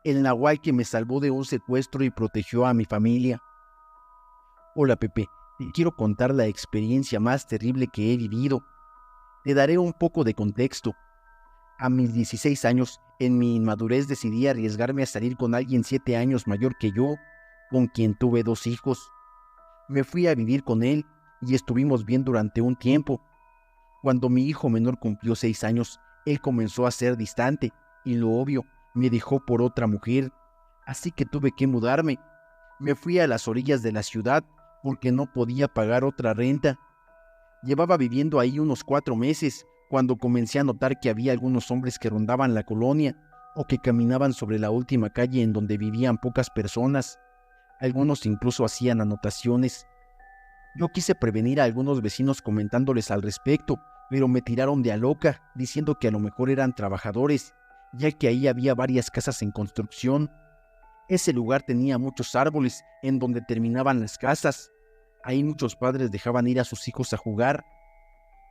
el nahual que me salvó de un secuestro y protegió a mi familia. Hola Pepe, te quiero contar la experiencia más terrible que he vivido. Te daré un poco de contexto. A mis 16 años, en mi inmadurez decidí arriesgarme a salir con alguien 7 años mayor que yo, con quien tuve 2 hijos. Me fui a vivir con él y estuvimos bien durante un tiempo. Cuando mi hijo menor cumplió 6 años, él comenzó a ser distante y lo obvio, me dejó por otra mujer, así que tuve que mudarme. Me fui a las orillas de la ciudad porque no podía pagar otra renta. Llevaba viviendo ahí unos 4 meses cuando comencé a notar que había algunos hombres que rondaban la colonia o que caminaban sobre la última calle en donde vivían pocas personas. Algunos incluso hacían anotaciones. Yo quise prevenir a algunos vecinos comentándoles al respecto, pero me tiraron de a loca, diciendo que a lo mejor eran trabajadores, ya que ahí había varias casas en construcción. Ese lugar tenía muchos árboles en donde terminaban las casas. Ahí muchos padres dejaban ir a sus hijos a jugar.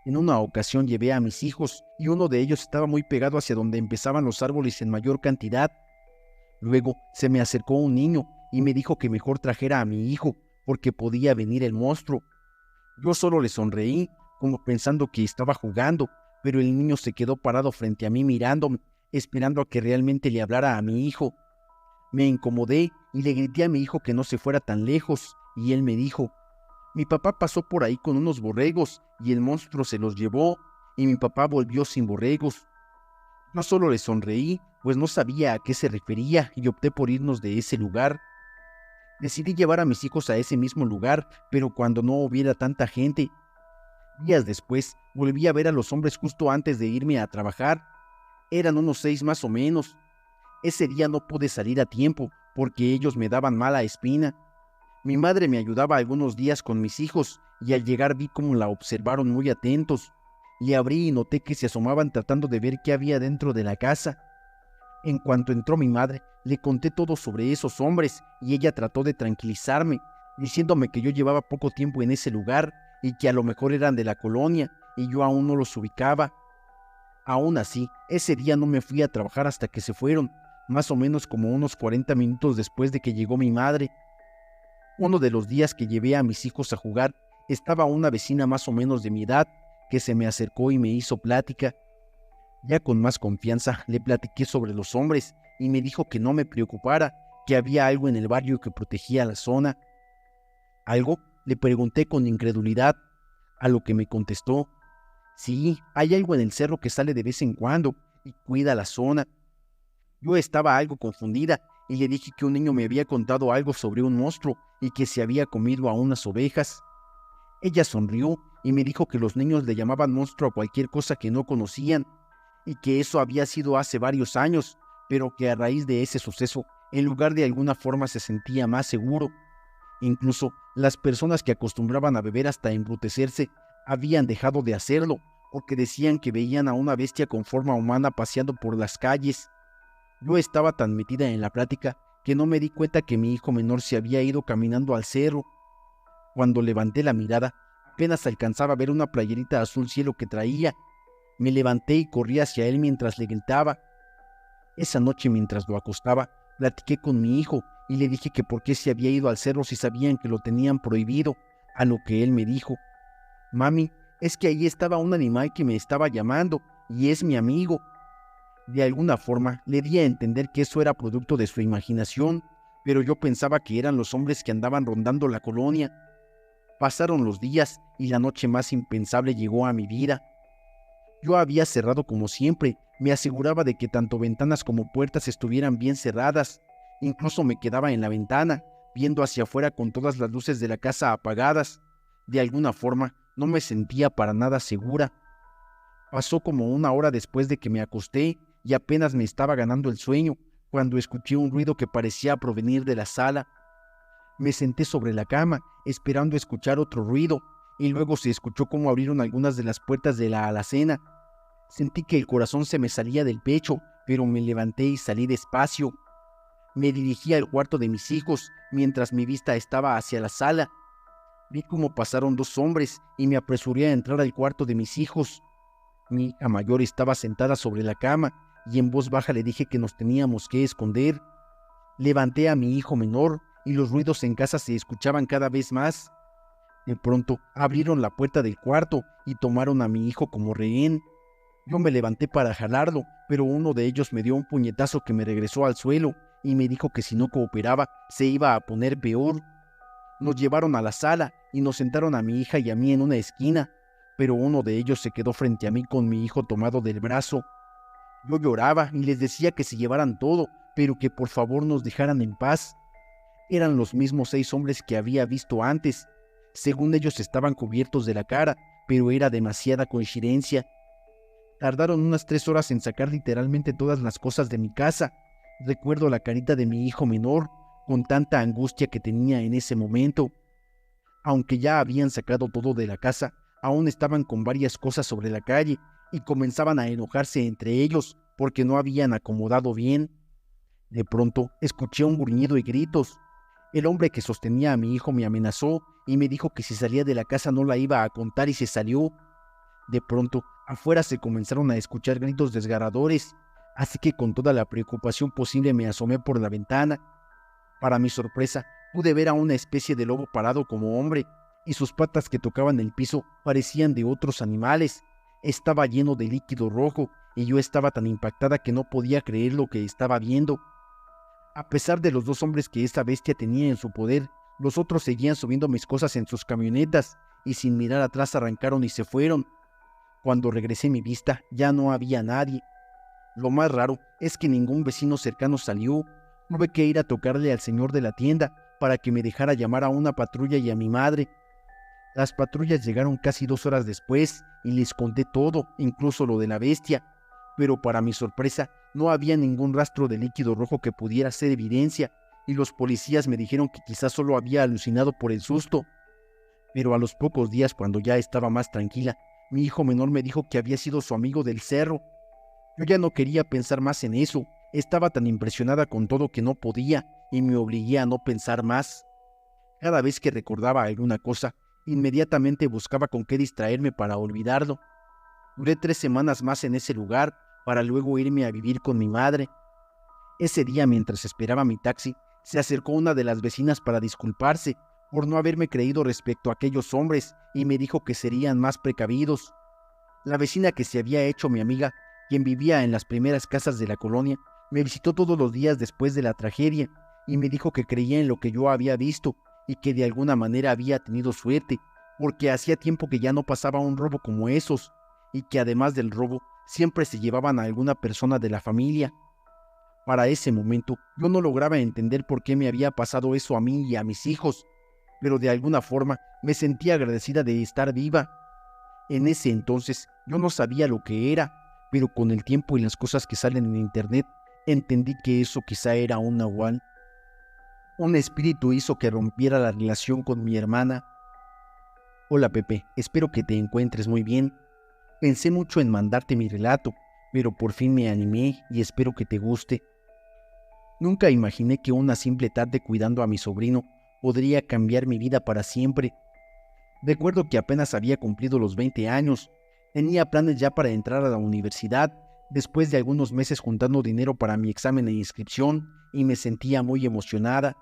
En una ocasión llevé a mis hijos y uno de ellos estaba muy pegado hacia donde empezaban los árboles en mayor cantidad. Luego se me acercó un niño y me dijo que mejor trajera a mi hijo porque podía venir el monstruo. Yo solo le sonreí, como pensando que estaba jugando, pero el niño se quedó parado frente a mí mirándome, esperando a que realmente le hablara a mi hijo. Me incomodé y le grité a mi hijo que no se fuera tan lejos, y él me dijo: mi papá pasó por ahí con unos borregos y el monstruo se los llevó, y mi papá volvió sin borregos. Yo solo le sonreí, pues no sabía a qué se refería y opté por irnos de ese lugar. Decidí llevar a mis hijos a ese mismo lugar, pero cuando no hubiera tanta gente. Días después, volví a ver a los hombres justo antes de irme a trabajar. Eran unos 6 más o menos. Ese día no pude salir a tiempo, porque ellos me daban mala espina. Mi madre me ayudaba algunos días con mis hijos, y al llegar vi cómo la observaron muy atentos. Le abrí y noté que se asomaban tratando de ver qué había dentro de la casa. En cuanto entró mi madre, le conté todo sobre esos hombres y ella trató de tranquilizarme, diciéndome que yo llevaba poco tiempo en ese lugar y que a lo mejor eran de la colonia y yo aún no los ubicaba. Aún así, ese día no me fui a trabajar hasta que se fueron, más o menos como unos 40 minutos después de que llegó mi madre. Uno de los días que llevé a mis hijos a jugar, estaba una vecina más o menos de mi edad que se me acercó y me hizo plática. Ya con más confianza le platiqué sobre los hombres y me dijo que no me preocupara, que había algo en el barrio que protegía la zona. ¿Algo? Le pregunté con incredulidad, a lo que me contestó: sí, hay algo en el cerro que sale de vez en cuando y cuida la zona. Yo estaba algo confundida y le dije que un niño me había contado algo sobre un monstruo y que se había comido a unas ovejas. Ella sonrió y me dijo que los niños le llamaban monstruo a cualquier cosa que no conocían, y que eso había sido hace varios años, pero que a raíz de ese suceso, el lugar de alguna forma se sentía más seguro. Incluso las personas que acostumbraban a beber hasta embrutecerse habían dejado de hacerlo, porque decían que veían a una bestia con forma humana paseando por las calles. Yo estaba tan metida en la plática que no me di cuenta que mi hijo menor se había ido caminando al cerro. Cuando levanté la mirada, apenas alcanzaba a ver una playerita azul cielo que traía. Me levanté y corrí hacia él mientras le gritaba. Esa noche, mientras lo acostaba, platiqué con mi hijo y le dije que por qué se había ido al cerro si sabían que lo tenían prohibido, a lo que él me dijo: mami, es que ahí estaba un animal que me estaba llamando y es mi amigo. De alguna forma le di a entender que eso era producto de su imaginación, pero yo pensaba que eran los hombres que andaban rondando la colonia. Pasaron los días y la noche más impensable llegó a mi vida. Yo había cerrado como siempre, me aseguraba de que tanto ventanas como puertas estuvieran bien cerradas. Incluso me quedaba en la ventana, viendo hacia afuera con todas las luces de la casa apagadas. De alguna forma, no me sentía para nada segura. Pasó como una hora después de que me acosté y apenas me estaba ganando el sueño, cuando escuché un ruido que parecía provenir de la sala. Me senté sobre la cama, esperando escuchar otro ruido, y luego se escuchó cómo abrieron algunas de las puertas de la alacena. Sentí que el corazón se me salía del pecho, pero me levanté y salí despacio. Me dirigí al cuarto de mis hijos, mientras mi vista estaba hacia la sala. Vi cómo pasaron 2 hombres y me apresuré a entrar al cuarto de mis hijos. Mi hija mayor estaba sentada sobre la cama y en voz baja le dije que nos teníamos que esconder. Levanté a mi hijo menor y los ruidos en casa se escuchaban cada vez más. De pronto abrieron la puerta del cuarto y tomaron a mi hijo como rehén. Yo me levanté para jalarlo, pero uno de ellos me dio un puñetazo que me regresó al suelo y me dijo que si no cooperaba se iba a poner peor. Nos llevaron a la sala y nos sentaron a mi hija y a mí en una esquina, pero uno de ellos se quedó frente a mí con mi hijo tomado del brazo. Yo lloraba y les decía que se llevaran todo, pero que por favor nos dejaran en paz. Eran los mismos 6 hombres que había visto antes. Según ellos estaban cubiertos de la cara, pero era demasiada coincidencia. Tardaron unas 3 horas en sacar literalmente todas las cosas de mi casa. Recuerdo la carita de mi hijo menor, con tanta angustia que tenía en ese momento. Aunque ya habían sacado todo de la casa, aún estaban con varias cosas sobre la calle y comenzaban a enojarse entre ellos porque no habían acomodado bien. De pronto escuché un gruñido y gritos. El hombre que sostenía a mi hijo me amenazó y me dijo que si salía de la casa no la iba a contar y se salió. De pronto, afuera se comenzaron a escuchar gritos desgarradores, así que con toda la preocupación posible me asomé por la ventana. Para mi sorpresa, pude ver a una especie de lobo parado como hombre, y sus patas que tocaban el piso parecían de otros animales. Estaba lleno de líquido rojo, y yo estaba tan impactada que no podía creer lo que estaba viendo. A pesar de los 2 hombres que esta bestia tenía en su poder, los otros seguían subiendo mis cosas en sus camionetas, y sin mirar atrás arrancaron y se fueron. Cuando regresé mi vista, ya no había nadie. Lo más raro es que ningún vecino cercano salió. Tuve que ir a tocarle al señor de la tienda para que me dejara llamar a una patrulla y a mi madre. Las patrullas llegaron casi 2 horas después y les conté todo, incluso lo de la bestia. Pero para mi sorpresa, no había ningún rastro de líquido rojo que pudiera ser evidencia, y los policías me dijeron que quizás solo había alucinado por el susto. Pero a los pocos días, cuando ya estaba más tranquila, mi hijo menor me dijo que había sido su amigo del cerro. Yo ya no quería pensar más en eso. Estaba tan impresionada con todo que no podía y me obligué a no pensar más. Cada vez que recordaba alguna cosa, inmediatamente buscaba con qué distraerme para olvidarlo. Duré 3 semanas más en ese lugar para luego irme a vivir con mi madre. Ese día, mientras esperaba mi taxi, se acercó una de las vecinas para disculparse por no haberme creído respecto a aquellos hombres y me dijo que serían más precavidos. La vecina que se había hecho mi amiga, quien vivía en las primeras casas de la colonia, me visitó todos los días después de la tragedia y me dijo que creía en lo que yo había visto y que de alguna manera había tenido suerte, porque hacía tiempo que ya no pasaba un robo como esos, y que además del robo, siempre se llevaban a alguna persona de la familia. Para ese momento, yo no lograba entender por qué me había pasado eso a mí y a mis hijos, pero de alguna forma me sentía agradecida de estar viva. En ese entonces yo no sabía lo que era, pero con el tiempo y las cosas que salen en internet, entendí que eso quizá era un nahual. Un espíritu hizo que rompiera la relación con mi hermana. Hola Pepe, espero que te encuentres muy bien. Pensé mucho en mandarte mi relato, pero por fin me animé y espero que te guste. Nunca imaginé que una simple tarde cuidando a mi sobrino podría cambiar mi vida para siempre. Recuerdo que apenas había cumplido los 20 años. Tenía planes ya para entrar a la universidad, después de algunos meses juntando dinero para mi examen de inscripción, y me sentía muy emocionada.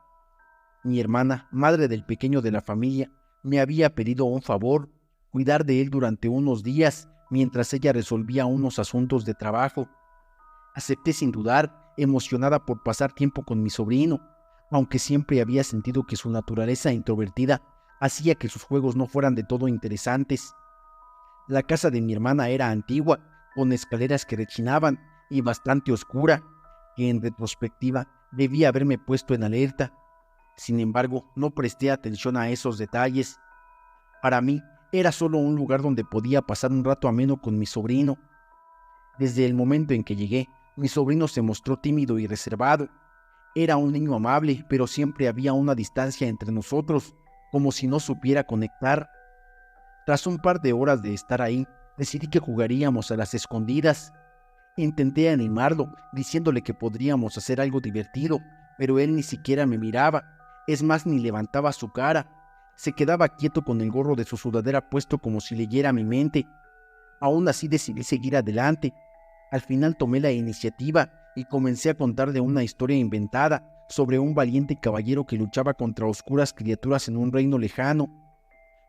Mi hermana, madre del pequeño de la familia, me había pedido un favor, cuidar de él durante unos días, mientras ella resolvía unos asuntos de trabajo. Acepté sin dudar, emocionada por pasar tiempo con mi sobrino, aunque siempre había sentido que su naturaleza introvertida hacía que sus juegos no fueran de todo interesantes. La casa de mi hermana era antigua, con escaleras que rechinaban y bastante oscura, que en retrospectiva debía haberme puesto en alerta. Sin embargo, no presté atención a esos detalles. Para mí, era solo un lugar donde podía pasar un rato ameno con mi sobrino. Desde el momento en que llegué, mi sobrino se mostró tímido y reservado. Era un niño amable, pero siempre había una distancia entre nosotros, como si no supiera conectar. Tras un par de horas de estar ahí, decidí que jugaríamos a las escondidas. Intenté animarlo, diciéndole que podríamos hacer algo divertido, pero él ni siquiera me miraba. Es más, ni levantaba su cara. Se quedaba quieto con el gorro de su sudadera puesto como si leyera mi mente. Aún así decidí seguir adelante. Al final tomé la iniciativa y comencé a contarle una historia inventada sobre un valiente caballero que luchaba contra oscuras criaturas en un reino lejano.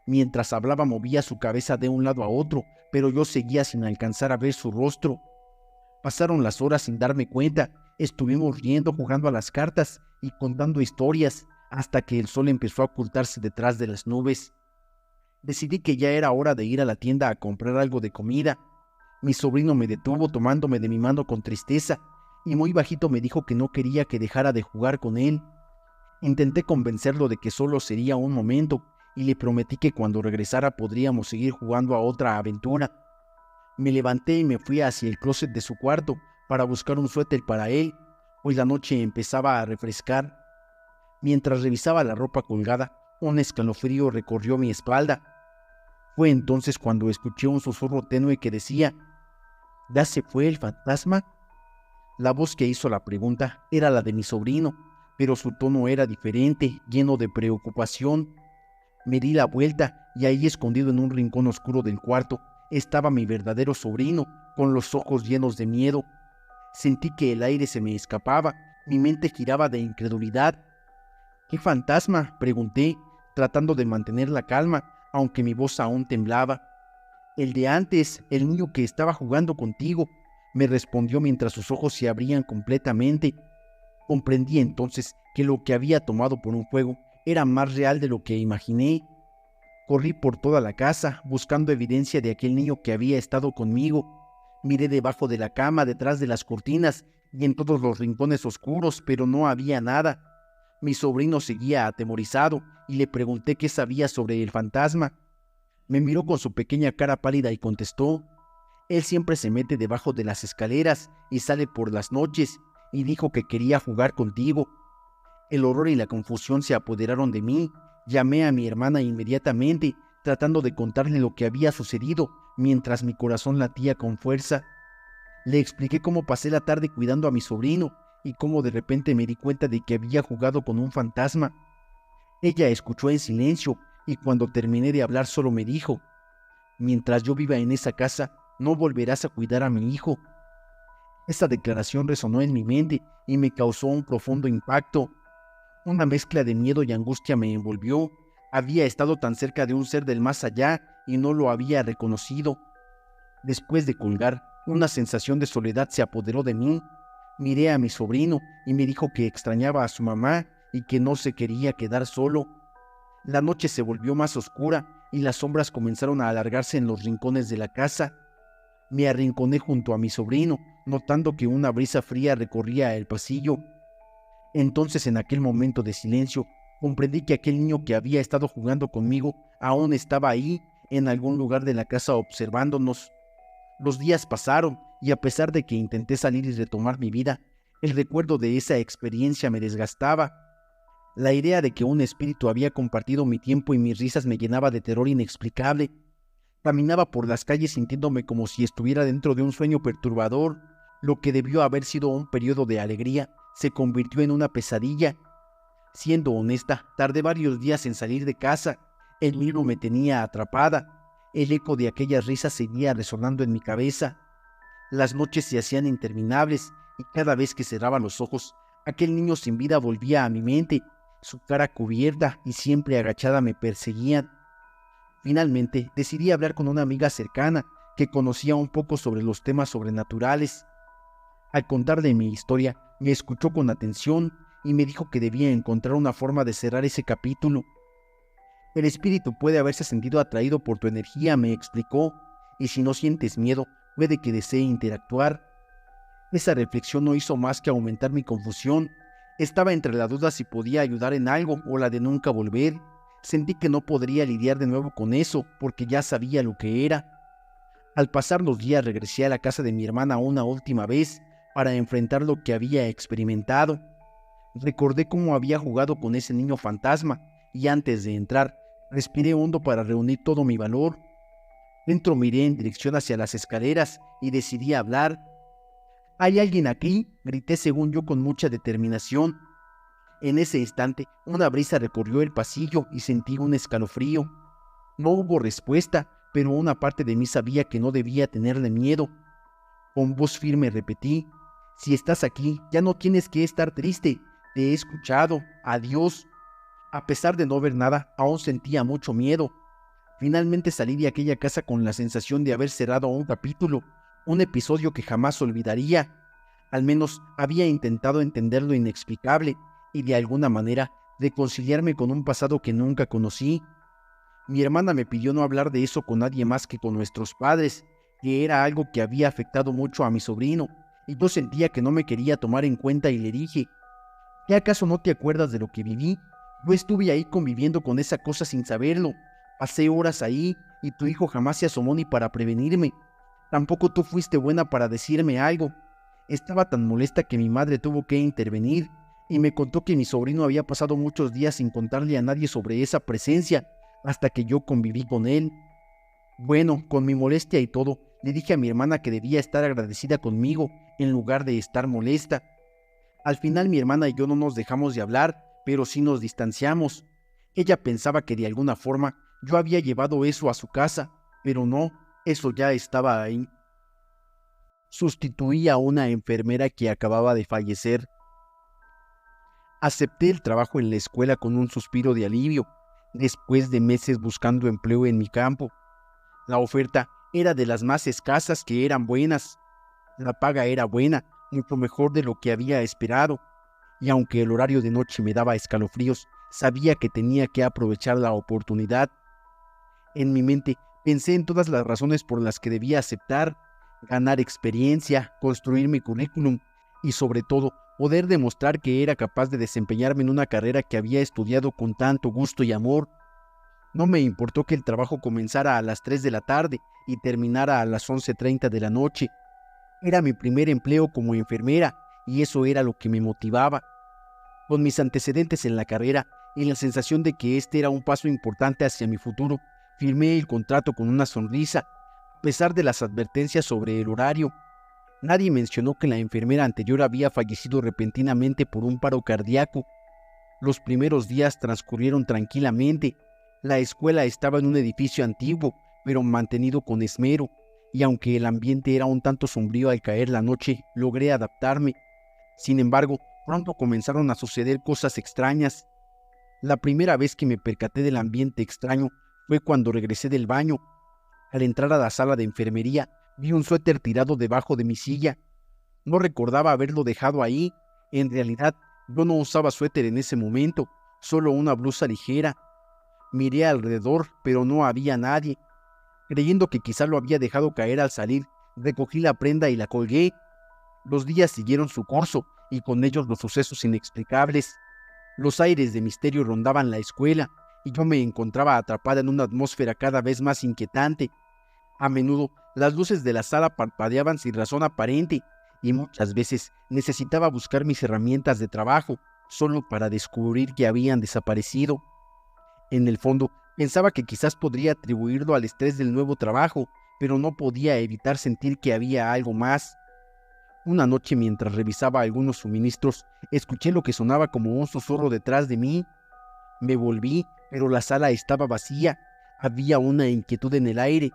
Mientras hablaba movía su cabeza de un lado a otro, pero yo seguía sin alcanzar a ver su rostro. Pasaron las horas sin darme cuenta. Estuvimos riendo, jugando a las cartas y contando historias, hasta que el sol empezó a ocultarse detrás de las nubes. Decidí que ya era hora de ir a la tienda a comprar algo de comida. Mi sobrino me detuvo tomándome de mi mano con tristeza, y muy bajito me dijo que no quería que dejara de jugar con él. Intenté convencerlo de que solo sería un momento, y le prometí que cuando regresara podríamos seguir jugando a otra aventura. Me levanté y me fui hacia el closet de su cuarto para buscar un suéter para él, pues la noche empezaba a refrescar. Mientras revisaba la ropa colgada, un escalofrío recorrió mi espalda. Fue entonces cuando escuché un susurro tenue que decía: ¿ya se fue el fantasma? La voz que hizo la pregunta era la de mi sobrino, pero su tono era diferente, lleno de preocupación. Me di la vuelta y ahí, escondido en un rincón oscuro del cuarto, estaba mi verdadero sobrino, con los ojos llenos de miedo. Sentí que el aire se me escapaba, mi mente giraba de incredulidad. ¿Qué fantasma?, pregunté, tratando de mantener la calma, aunque mi voz aún temblaba. El de antes, el niño que estaba jugando contigo, me respondió mientras sus ojos se abrían completamente. Comprendí entonces que lo que había tomado por un juego era más real de lo que imaginé. Corrí por toda la casa, buscando evidencia de aquel niño que había estado conmigo. Miré debajo de la cama, detrás de las cortinas y en todos los rincones oscuros, pero no había nada. Mi sobrino seguía atemorizado y le pregunté qué sabía sobre el fantasma. Me miró con su pequeña cara pálida y contestó: él siempre se mete debajo de las escaleras y sale por las noches, y dijo que quería jugar contigo. El horror y la confusión se apoderaron de mí. Llamé a mi hermana inmediatamente, tratando de contarle lo que había sucedido, mientras mi corazón latía con fuerza. Le expliqué cómo pasé la tarde cuidando a mi sobrino y cómo de repente me di cuenta de que había jugado con un fantasma. Ella escuchó en silencio y cuando terminé de hablar solo me dijo: mientras yo viva en esa casa, no volverás a cuidar a mi hijo. Esa declaración resonó en mi mente y me causó un profundo impacto. Una mezcla de miedo y angustia me envolvió. Había estado tan cerca de un ser del más allá y no lo había reconocido. Después de colgar, una sensación de soledad se apoderó de mí. Miré a mi sobrino y me dijo que extrañaba a su mamá y que no se quería quedar solo. La noche se volvió más oscura y las sombras comenzaron a alargarse en los rincones de la casa. Me arrinconé junto a mi sobrino, notando que una brisa fría recorría el pasillo. Entonces, en aquel momento de silencio, comprendí que aquel niño que había estado jugando conmigo aún estaba ahí, en algún lugar de la casa, observándonos. Los días pasaron y a pesar de que intenté salir y retomar mi vida, el recuerdo de esa experiencia me desgastaba. La idea de que un espíritu había compartido mi tiempo y mis risas me llenaba de terror inexplicable. Caminaba por las calles sintiéndome como si estuviera dentro de un sueño perturbador. Lo que debió haber sido un periodo de alegría se convirtió en una pesadilla. Siendo honesta, tardé varios días en salir de casa. El miedo me tenía atrapada. El eco de aquellas risas seguía resonando en mi cabeza. Las noches se hacían interminables y cada vez que cerraba los ojos, aquel niño sin vida volvía a mi mente. Su cara cubierta y siempre agachada me perseguían. Finalmente, decidí hablar con una amiga cercana que conocía un poco sobre los temas sobrenaturales. Al contarle mi historia, me escuchó con atención y me dijo que debía encontrar una forma de cerrar ese capítulo. El espíritu puede haberse sentido atraído por tu energía, me explicó, y si no sientes miedo, puede que desee interactuar. Esa reflexión no hizo más que aumentar mi confusión. Estaba entre la duda si podía ayudar en algo o la de nunca volver. Sentí que no podría lidiar de nuevo con eso, porque ya sabía lo que era. Al pasar los días regresé a la casa de mi hermana una última vez para enfrentar lo que había experimentado. Recordé cómo había jugado con ese niño fantasma y antes de entrar, respiré hondo para reunir todo mi valor. Dentro miré en dirección hacia las escaleras y decidí hablar. ¿Hay alguien aquí?, grité según yo con mucha determinación. En ese instante, una brisa recorrió el pasillo y sentí un escalofrío. No hubo respuesta, pero una parte de mí sabía que no debía tenerle miedo. Con voz firme repetí: Si estás aquí, ya no tienes que estar triste. Te he escuchado. Adiós. A pesar de no ver nada, aún sentía mucho miedo. Finalmente salí de aquella casa con la sensación de haber cerrado un capítulo, un episodio que jamás olvidaría. Al menos había intentado entender lo inexplicable y de alguna manera reconciliarme con un pasado que nunca conocí. Mi hermana me pidió no hablar de eso con nadie más que con nuestros padres, que era algo que había afectado mucho a mi sobrino, y yo sentía que no me quería tomar en cuenta y le dije: ¿qué acaso no te acuerdas de lo que viví? Yo estuve ahí conviviendo con esa cosa sin saberlo. Pasé horas ahí y tu hijo jamás se asomó ni para prevenirme. Tampoco tú fuiste buena para decirme algo. Estaba tan molesta que mi madre tuvo que intervenir y me contó que mi sobrino había pasado muchos días sin contarle a nadie sobre esa presencia, hasta que yo conviví con él. Bueno, con mi molestia y todo, le dije a mi hermana que debía estar agradecida conmigo en lugar de estar molesta. Al final mi hermana y yo no nos dejamos de hablar, pero sí nos distanciamos. Ella pensaba que de alguna forma yo había llevado eso a su casa, pero no, eso ya estaba ahí. Sustituí a una enfermera que acababa de fallecer. Acepté el trabajo en la escuela con un suspiro de alivio, después de meses buscando empleo en mi campo. La oferta era de las más escasas que eran buenas. La paga era buena, mucho mejor de lo que había esperado, y aunque el horario de noche me daba escalofríos, sabía que tenía que aprovechar la oportunidad. En mi mente pensé en todas las razones por las que debía aceptar: ganar experiencia, construir mi currículum y sobre todo poder demostrar que era capaz de desempeñarme en una carrera que había estudiado con tanto gusto y amor. No me importó que el trabajo comenzara a las 3 de la tarde y terminara a las 11:30 de la noche. Era mi primer empleo como enfermera y eso era lo que me motivaba. Con mis antecedentes en la carrera y la sensación de que este era un paso importante hacia mi futuro, firmé el contrato con una sonrisa, a pesar de las advertencias sobre el horario. Nadie mencionó que la enfermera anterior había fallecido repentinamente por un paro cardíaco. Los primeros días transcurrieron tranquilamente. La escuela estaba en un edificio antiguo, pero mantenido con esmero, y aunque el ambiente era un tanto sombrío al caer la noche, logré adaptarme. Sin embargo, pronto comenzaron a suceder cosas extrañas. La primera vez que me percaté del ambiente extraño fue cuando regresé del baño. Al entrar a la sala de enfermería, vi un suéter tirado debajo de mi silla. No recordaba haberlo dejado ahí. En realidad, yo no usaba suéter en ese momento, solo una blusa ligera. Miré alrededor, pero no había nadie. Creyendo que quizá lo había dejado caer al salir, recogí la prenda y la colgué. Los días siguieron su curso, y con ellos los sucesos inexplicables. Los aires de misterio rondaban la escuela, y yo me encontraba atrapada en una atmósfera cada vez más inquietante. A menudo, las luces de la sala parpadeaban sin razón aparente, y muchas veces necesitaba buscar mis herramientas de trabajo, solo para descubrir que habían desaparecido. En el fondo, pensaba que quizás podría atribuirlo al estrés del nuevo trabajo, pero no podía evitar sentir que había algo más. Una noche, mientras revisaba algunos suministros, escuché lo que sonaba como un susurro detrás de mí. Me volví, pero la sala estaba vacía. Había una inquietud en el aire,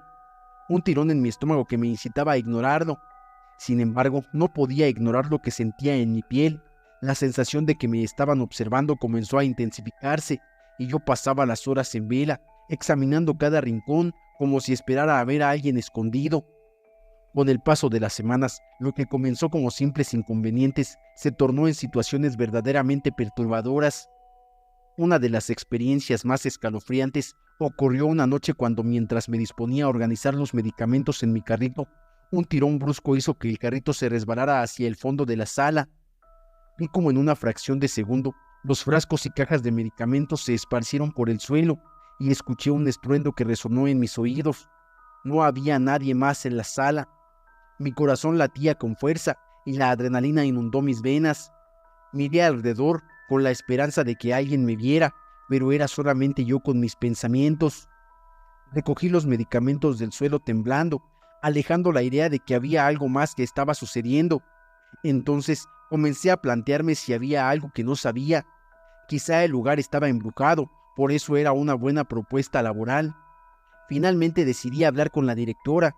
un tirón en mi estómago que me incitaba a ignorarlo. Sin embargo, no podía ignorar lo que sentía en mi piel. La sensación de que me estaban observando comenzó a intensificarse, y yo pasaba las horas en vela, examinando cada rincón, como si esperara a ver a alguien escondido. Con el paso de las semanas, lo que comenzó como simples inconvenientes se tornó en situaciones verdaderamente perturbadoras. Una de las experiencias más escalofriantes ocurrió una noche cuando, mientras me disponía a organizar los medicamentos en mi carrito, un tirón brusco hizo que el carrito se resbalara hacia el fondo de la sala. Vi como en una fracción de segundo los frascos y cajas de medicamentos se esparcieron por el suelo y escuché un estruendo que resonó en mis oídos. No había nadie más en la sala. Mi corazón latía con fuerza y la adrenalina inundó mis venas. Miré alrededor con la esperanza de que alguien me viera, pero era solamente yo con mis pensamientos. Recogí los medicamentos del suelo temblando, alejando la idea de que había algo más que estaba sucediendo. Entonces comencé a plantearme si había algo que no sabía. Quizá el lugar estaba embrujado, por eso era una buena propuesta laboral. Finalmente decidí hablar con la directora.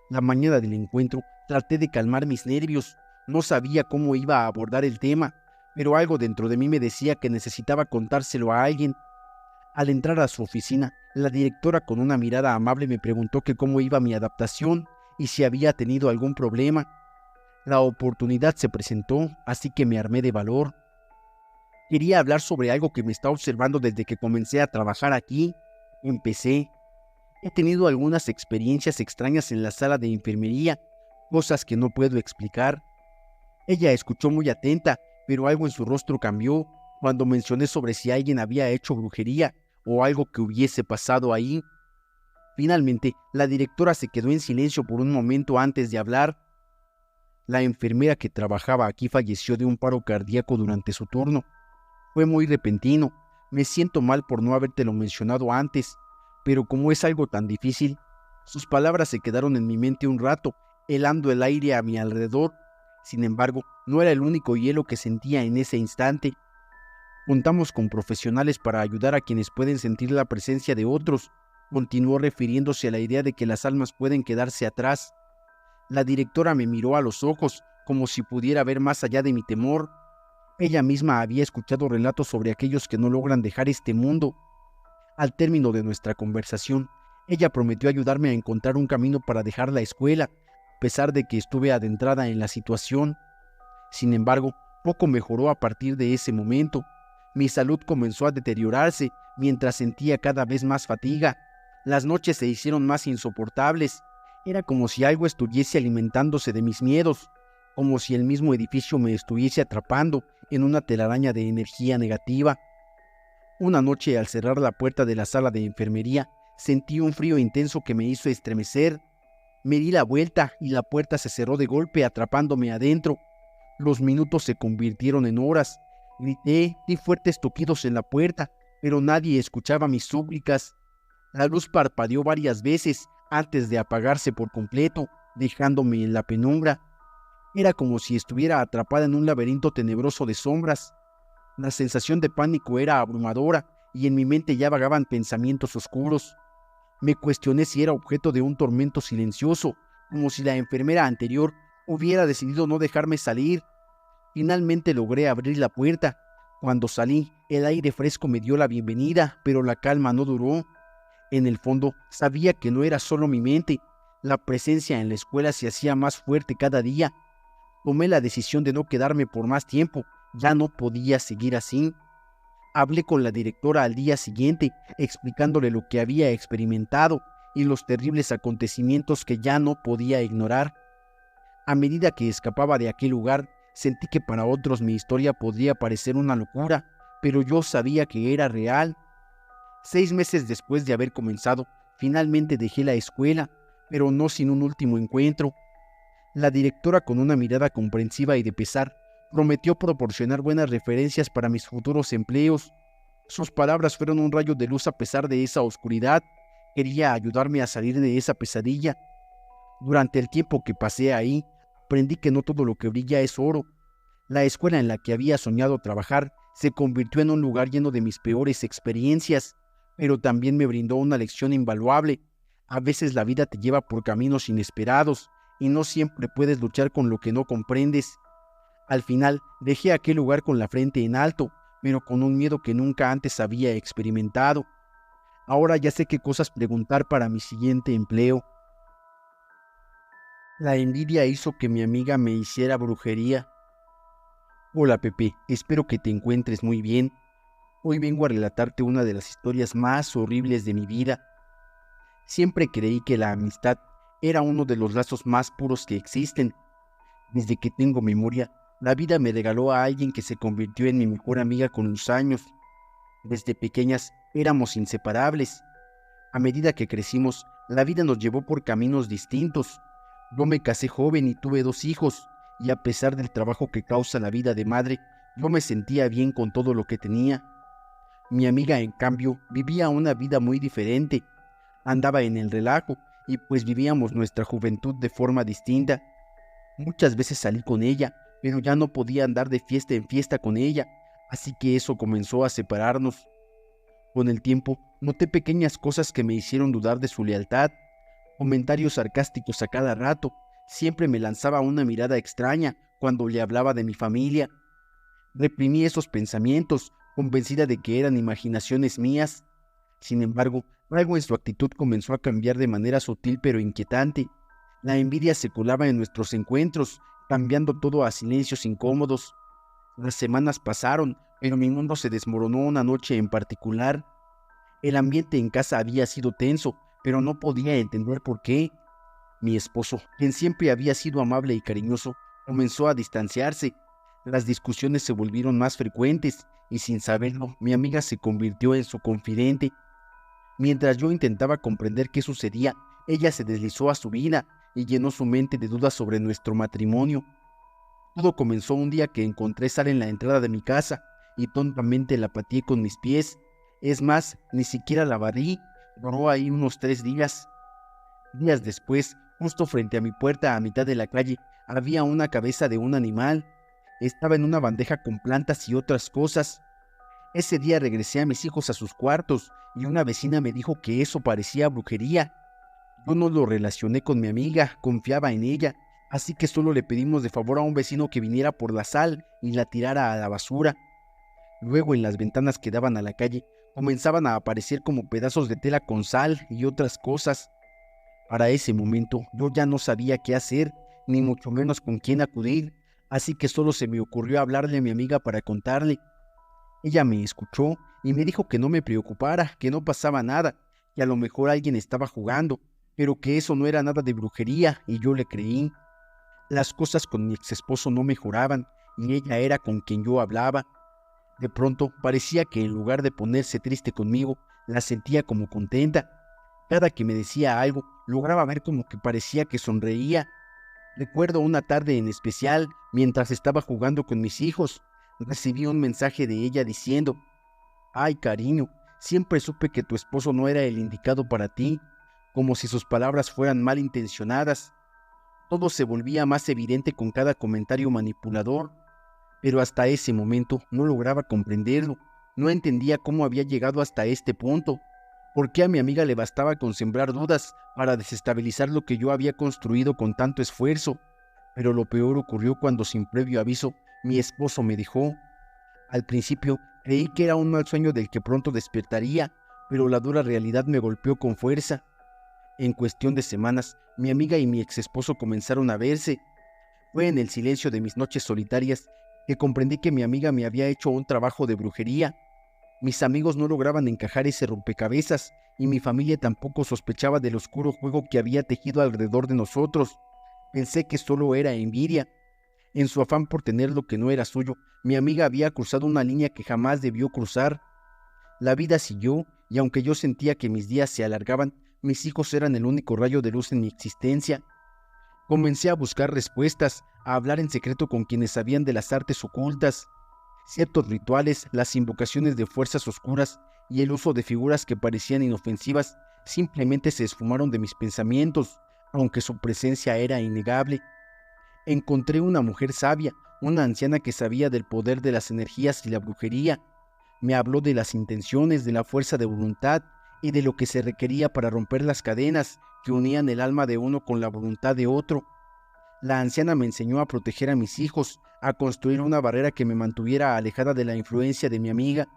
La mañana del encuentro traté de calmar mis nervios. No sabía cómo iba a abordar el tema, pero algo dentro de mí me decía que necesitaba contárselo a alguien. Al entrar a su oficina, la directora con una mirada amable me preguntó que cómo iba mi adaptación y si había tenido algún problema. La oportunidad se presentó, así que me armé de valor. Quería hablar sobre algo que me está observando desde que comencé a trabajar aquí. Empecé. He tenido algunas experiencias extrañas en la sala de enfermería, cosas que no puedo explicar. Ella escuchó muy atenta, pero algo en su rostro cambió cuando mencioné sobre si alguien había hecho brujería o algo que hubiese pasado ahí. Finalmente, la directora se quedó en silencio por un momento antes de hablar. La enfermera que trabajaba aquí falleció de un paro cardíaco durante su turno. Fue muy repentino. Me siento mal por no habértelo mencionado antes, pero como es algo tan difícil, sus palabras se quedaron en mi mente un rato, helando el aire a mi alrededor. Sin embargo, no era el único hielo que sentía en ese instante. Contamos con profesionales para ayudar a quienes pueden sentir la presencia de otros. Continuó refiriéndose a la idea de que las almas pueden quedarse atrás. La directora me miró a los ojos, como si pudiera ver más allá de mi temor. Ella misma había escuchado relatos sobre aquellos que no logran dejar este mundo. Al término de nuestra conversación, ella prometió ayudarme a encontrar un camino para dejar la escuela, a pesar de que estuve adentrada en la situación. Sin embargo, poco mejoró a partir de ese momento. Mi salud comenzó a deteriorarse mientras sentía cada vez más fatiga. Las noches se hicieron más insoportables. Era como si algo estuviese alimentándose de mis miedos, como si el mismo edificio me estuviese atrapando en una telaraña de energía negativa. Una noche, al cerrar la puerta de la sala de enfermería, sentí un frío intenso que me hizo estremecer. Me di la vuelta y la puerta se cerró de golpe atrapándome adentro. Los minutos se convirtieron en horas. Grité, di fuertes toquidos en la puerta, pero nadie escuchaba mis súplicas. La luz parpadeó varias veces antes de apagarse por completo, dejándome en la penumbra. Era como si estuviera atrapada en un laberinto tenebroso de sombras. La sensación de pánico era abrumadora y en mi mente ya vagaban pensamientos oscuros. Me cuestioné si era objeto de un tormento silencioso, como si la enfermera anterior hubiera decidido no dejarme salir. Finalmente logré abrir la puerta. Cuando salí, el aire fresco me dio la bienvenida, pero la calma no duró. En el fondo, sabía que no era solo mi mente. La presencia en la escuela se hacía más fuerte cada día. Tomé la decisión de no quedarme por más tiempo. Ya no podía seguir así. Hablé con la directora al día siguiente, explicándole lo que había experimentado y los terribles acontecimientos que ya no podía ignorar. A medida que escapaba de aquel lugar, sentí que para otros mi historia podría parecer una locura, pero yo sabía que era real. 6 meses después de haber comenzado, finalmente dejé la escuela, pero no sin un último encuentro. La directora, con una mirada comprensiva y de pesar, prometió proporcionar buenas referencias para mis futuros empleos. Sus palabras fueron un rayo de luz a pesar de esa oscuridad. Quería ayudarme a salir de esa pesadilla. Durante el tiempo que pasé ahí, aprendí que no todo lo que brilla es oro. La escuela en la que había soñado trabajar se convirtió en un lugar lleno de mis peores experiencias, pero también me brindó una lección invaluable. A veces la vida te lleva por caminos inesperados y no siempre puedes luchar con lo que no comprendes. Al final, dejé aquel lugar con la frente en alto, pero con un miedo que nunca antes había experimentado. Ahora ya sé qué cosas preguntar para mi siguiente empleo. La envidia hizo que mi amiga me hiciera brujería. Hola Pepe, espero que te encuentres muy bien. Hoy vengo a relatarte una de las historias más horribles de mi vida. Siempre creí que la amistad era uno de los lazos más puros que existen. Desde que tengo memoria, la vida me regaló a alguien que se convirtió en mi mejor amiga con los años. Desde pequeñas éramos inseparables. A medida que crecimos, la vida nos llevó por caminos distintos. Yo me casé joven y tuve 2 hijos, y a pesar del trabajo que causa la vida de madre, yo me sentía bien con todo lo que tenía. Mi amiga, en cambio, vivía una vida muy diferente. Andaba en el relajo, y pues vivíamos nuestra juventud de forma distinta. Muchas veces salí con ella, pero ya no podía andar de fiesta en fiesta con ella, así que eso comenzó a separarnos. Con el tiempo, noté pequeñas cosas que me hicieron dudar de su lealtad. Comentarios sarcásticos a cada rato. Siempre me lanzaba una mirada extraña cuando le hablaba de mi familia. Reprimí esos pensamientos, convencida de que eran imaginaciones mías. Sin embargo, algo en su actitud comenzó a cambiar de manera sutil pero inquietante. La envidia se colaba en nuestros encuentros, cambiando todo a silencios incómodos. Las semanas pasaron, pero mi mundo se desmoronó una noche en particular. El ambiente en casa había sido tenso, pero no podía entender por qué. Mi esposo, quien siempre había sido amable y cariñoso, comenzó a distanciarse. Las discusiones se volvieron más frecuentes y sin saberlo, mi amiga se convirtió en su confidente. Mientras yo intentaba comprender qué sucedía, ella se deslizó a su vida y llenó su mente de dudas sobre nuestro matrimonio. Todo comenzó un día que encontré sal en la entrada de mi casa y tontamente la pateé con mis pies. Es más, ni siquiera la barrí. Duró ahí unos 3 días. Días después, justo frente a mi puerta a mitad de la calle, había una cabeza de un animal. Estaba en una bandeja con plantas y otras cosas. Ese día regresé a mis hijos a sus cuartos y una vecina me dijo que eso parecía brujería. Yo no lo relacioné con mi amiga, confiaba en ella, así que solo le pedimos de favor a un vecino que viniera por la sal y la tirara a la basura. Luego en las ventanas que daban a la calle comenzaban a aparecer como pedazos de tela con sal y otras cosas. Para ese momento yo ya no sabía qué hacer, ni mucho menos con quién acudir, así que solo se me ocurrió hablarle a mi amiga para contarle. Ella me escuchó y me dijo que no me preocupara, que no pasaba nada, que a lo mejor alguien estaba jugando, pero que eso no era nada de brujería, y yo le creí. Las cosas con mi ex esposo no mejoraban, y ella era con quien yo hablaba. De pronto parecía que en lugar de ponerse triste conmigo, la sentía como contenta. Cada que me decía algo, lograba ver como que parecía que sonreía. Recuerdo una tarde en especial, mientras estaba jugando con mis hijos, recibí un mensaje de ella diciendo: «Ay, cariño, siempre supe que tu esposo no era el indicado para ti», como si sus palabras fueran malintencionadas. Todo se volvía más evidente con cada comentario manipulador, pero hasta ese momento no lograba comprenderlo. No entendía cómo había llegado hasta este punto. ¿Por qué a mi amiga le bastaba con sembrar dudas para desestabilizar lo que yo había construido con tanto esfuerzo? Pero lo peor ocurrió cuando, sin previo aviso, mi esposo me dejó. Al principio creí que era un mal sueño del que pronto despertaría, pero la dura realidad me golpeó con fuerza. En cuestión de semanas, mi amiga y mi ex esposo comenzaron a verse. Fue en el silencio de mis noches solitarias que comprendí que mi amiga me había hecho un trabajo de brujería. Mis amigos no lograban encajar ese rompecabezas y mi familia tampoco sospechaba del oscuro juego que había tejido alrededor de nosotros. Pensé que solo era envidia. En su afán por tener lo que no era suyo, mi amiga había cruzado una línea que jamás debió cruzar. La vida siguió, y aunque yo sentía que mis días se alargaban, mis hijos eran el único rayo de luz en mi existencia. Comencé a buscar respuestas, a hablar en secreto con quienes sabían de las artes ocultas. Ciertos rituales, las invocaciones de fuerzas oscuras y el uso de figuras que parecían inofensivas simplemente se esfumaron de mis pensamientos, aunque su presencia era innegable. Encontré una mujer sabia, una anciana que sabía del poder de las energías y la brujería. Me habló de las intenciones, de la fuerza de voluntad y de lo que se requería para romper las cadenas que unían el alma de uno con la voluntad de otro. La anciana me enseñó a proteger a mis hijos, a construir una barrera que me mantuviera alejada de la influencia de mi amiga.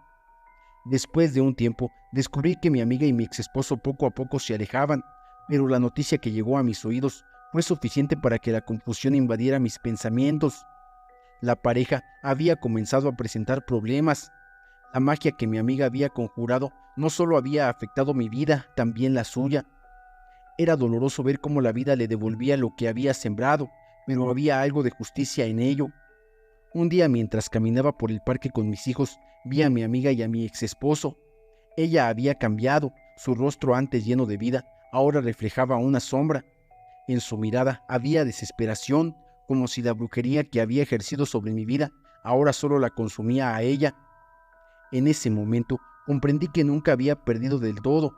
Después de un tiempo, descubrí que mi amiga y mi ex esposo poco a poco se alejaban, pero la noticia que llegó a mis oídos fue suficiente para que la confusión invadiera mis pensamientos. La pareja había comenzado a presentar problemas. La magia que mi amiga había conjurado no solo había afectado mi vida, también la suya. Era doloroso ver cómo la vida le devolvía lo que había sembrado, pero había algo de justicia en ello. Un día, mientras caminaba por el parque con mis hijos, vi a mi amiga y a mi ex esposo. Ella había cambiado, su rostro antes lleno de vida, ahora reflejaba una sombra. En su mirada había desesperación, como si la brujería que había ejercido sobre mi vida ahora solo la consumía a ella. En ese momento comprendí que nunca había perdido del todo.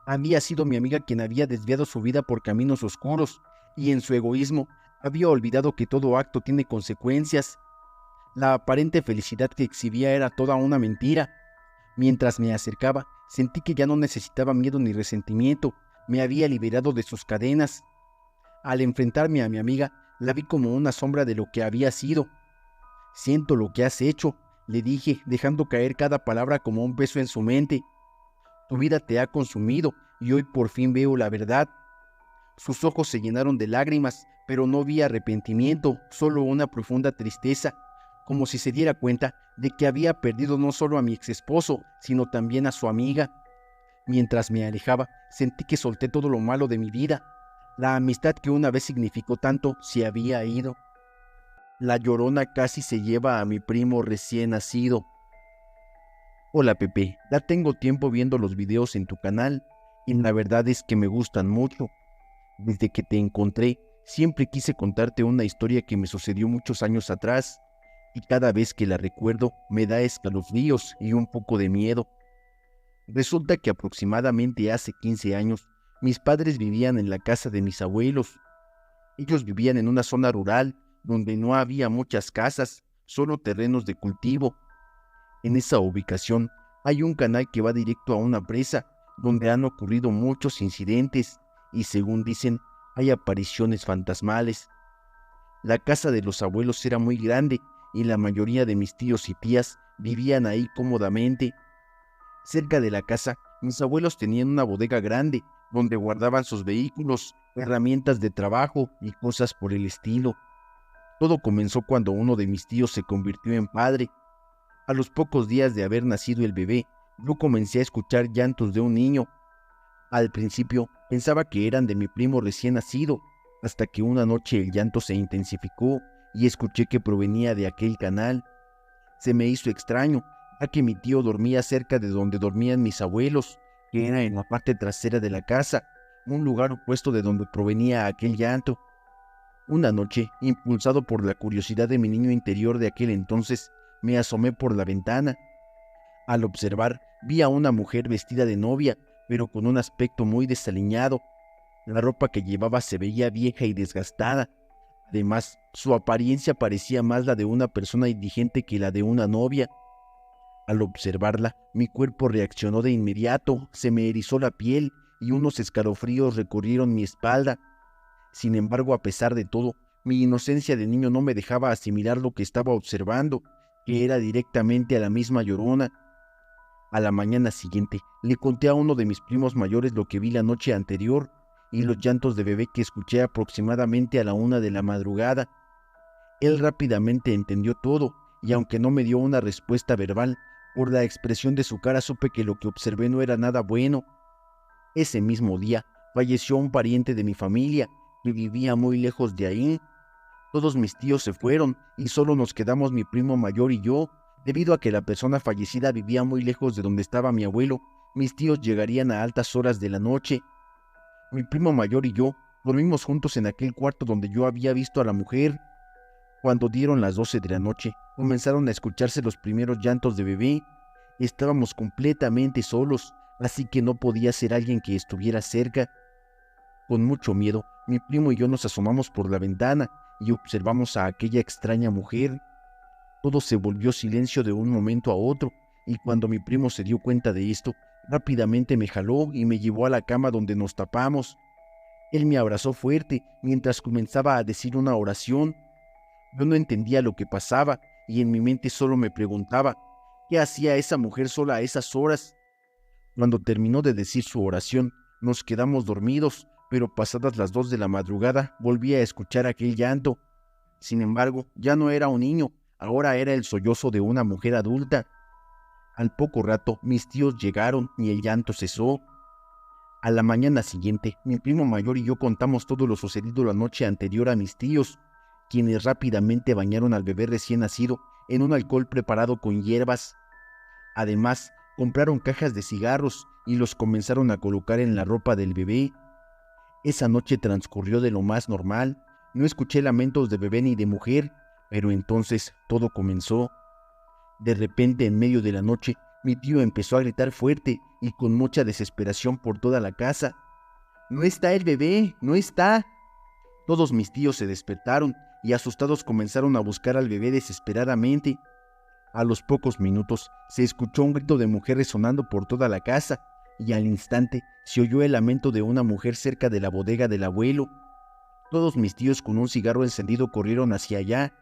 Había sido mi amiga quien había desviado su vida por caminos oscuros, y en su egoísmo había olvidado que todo acto tiene consecuencias. La aparente felicidad que exhibía era toda una mentira. Mientras me acercaba, sentí que ya no necesitaba miedo ni resentimiento, me había liberado de sus cadenas. Al enfrentarme a mi amiga, La vi como una sombra de lo que había sido. Siento lo que has hecho, le dije, dejando caer cada palabra como un peso en su mente. Tu vida te ha consumido y hoy por fin veo la verdad. Sus ojos se llenaron de lágrimas, pero no vi arrepentimiento, solo una profunda tristeza, como si se diera cuenta de que había perdido no solo a mi ex esposo, sino también a su amiga. Mientras me alejaba, sentí que solté todo lo malo de mi vida. La amistad que una vez significó tanto se había ido. La Llorona casi se lleva a mi primo recién nacido. Hola Pepe, ya tengo tiempo viendo los videos en tu canal y la verdad es que me gustan mucho. Desde que te encontré, siempre quise contarte una historia que me sucedió muchos años atrás y cada vez que la recuerdo me da escalofríos y un poco de miedo. Resulta que aproximadamente hace 15 años, mis padres vivían en la casa de mis abuelos. Ellos vivían en una zona rural donde no había muchas casas, solo terrenos de cultivo. En esa ubicación hay un canal que va directo a una presa donde han ocurrido muchos incidentes y según dicen hay apariciones fantasmales. La casa de los abuelos era muy grande y la mayoría de mis tíos y tías vivían ahí cómodamente. Cerca de la casa, mis abuelos tenían una bodega grande donde guardaban sus vehículos, herramientas de trabajo y cosas por el estilo. Todo comenzó cuando uno de mis tíos se convirtió en padre. A los pocos días de haber nacido el bebé, yo comencé a escuchar llantos de un niño. Al principio pensaba que eran de mi primo recién nacido, hasta que una noche el llanto se intensificó y escuché que provenía de aquel canal. Se me hizo extraño, ya que mi tío dormía cerca de donde dormían mis abuelos, que era en la parte trasera de la casa, un lugar opuesto de donde provenía aquel llanto. Una noche, impulsado por la curiosidad de mi niño interior de aquel entonces, me asomé por la ventana. Al observar, vi a una mujer vestida de novia, pero con un aspecto muy desaliñado. La ropa que llevaba se veía vieja y desgastada. Además, su apariencia parecía más la de una persona indigente que la de una novia. Al observarla, mi cuerpo reaccionó de inmediato, se me erizó la piel y unos escalofríos recorrieron mi espalda. Sin embargo, a pesar de todo, mi inocencia de niño no me dejaba asimilar lo que estaba observando, que era directamente a la misma Llorona. A la mañana siguiente, le conté a uno de mis primos mayores lo que vi la noche anterior y los llantos de bebé que escuché aproximadamente a la 1 de la madrugada. Él rápidamente entendió todo y aunque no me dio una respuesta verbal, por la expresión de su cara supe que lo que observé no era nada bueno. Ese mismo día falleció un pariente de mi familia que vivía muy lejos de ahí. Todos mis tíos se fueron y solo nos quedamos mi primo mayor y yo. Debido a que la persona fallecida vivía muy lejos de donde estaba mi abuelo, mis tíos llegarían a altas horas de la noche. Mi primo mayor y yo dormimos juntos en aquel cuarto donde yo había visto a la mujer. Cuando dieron las 12 de la noche, comenzaron a escucharse los primeros llantos de bebé. Estábamos completamente solos, así que no podía ser alguien que estuviera cerca. Con mucho miedo, mi primo y yo nos asomamos por la ventana y observamos a aquella extraña mujer. Todo se volvió silencio de un momento a otro, y cuando mi primo se dio cuenta de esto, rápidamente me jaló y me llevó a la cama donde nos tapamos. Él me abrazó fuerte mientras comenzaba a decir una oración. Yo no entendía lo que pasaba y en mi mente solo me preguntaba, ¿qué hacía esa mujer sola a esas horas? Cuando terminó de decir su oración, nos quedamos dormidos, pero pasadas las 2 de la madrugada volví a escuchar aquel llanto. Sin embargo, ya no era un niño, ahora era el sollozo de una mujer adulta. Al poco rato, mis tíos llegaron y el llanto cesó. A la mañana siguiente, mi primo mayor y yo contamos todo lo sucedido la noche anterior a mis tíos, quienes rápidamente bañaron al bebé recién nacido en un alcohol preparado con hierbas. Además, compraron cajas de cigarros y los comenzaron a colocar en la ropa del bebé. Esa noche transcurrió de lo más normal. No escuché lamentos de bebé ni de mujer, pero entonces todo comenzó. De repente, en medio de la noche, mi tío empezó a gritar fuerte y con mucha desesperación por toda la casa. «¡No está el bebé! ¡No está!». Todos mis tíos se despertaron y asustados comenzaron a buscar al bebé desesperadamente. A los pocos minutos se escuchó un grito de mujer resonando por toda la casa y al instante se oyó el lamento de una mujer cerca de la bodega del abuelo. Todos mis tíos con un cigarro encendido corrieron hacia allá.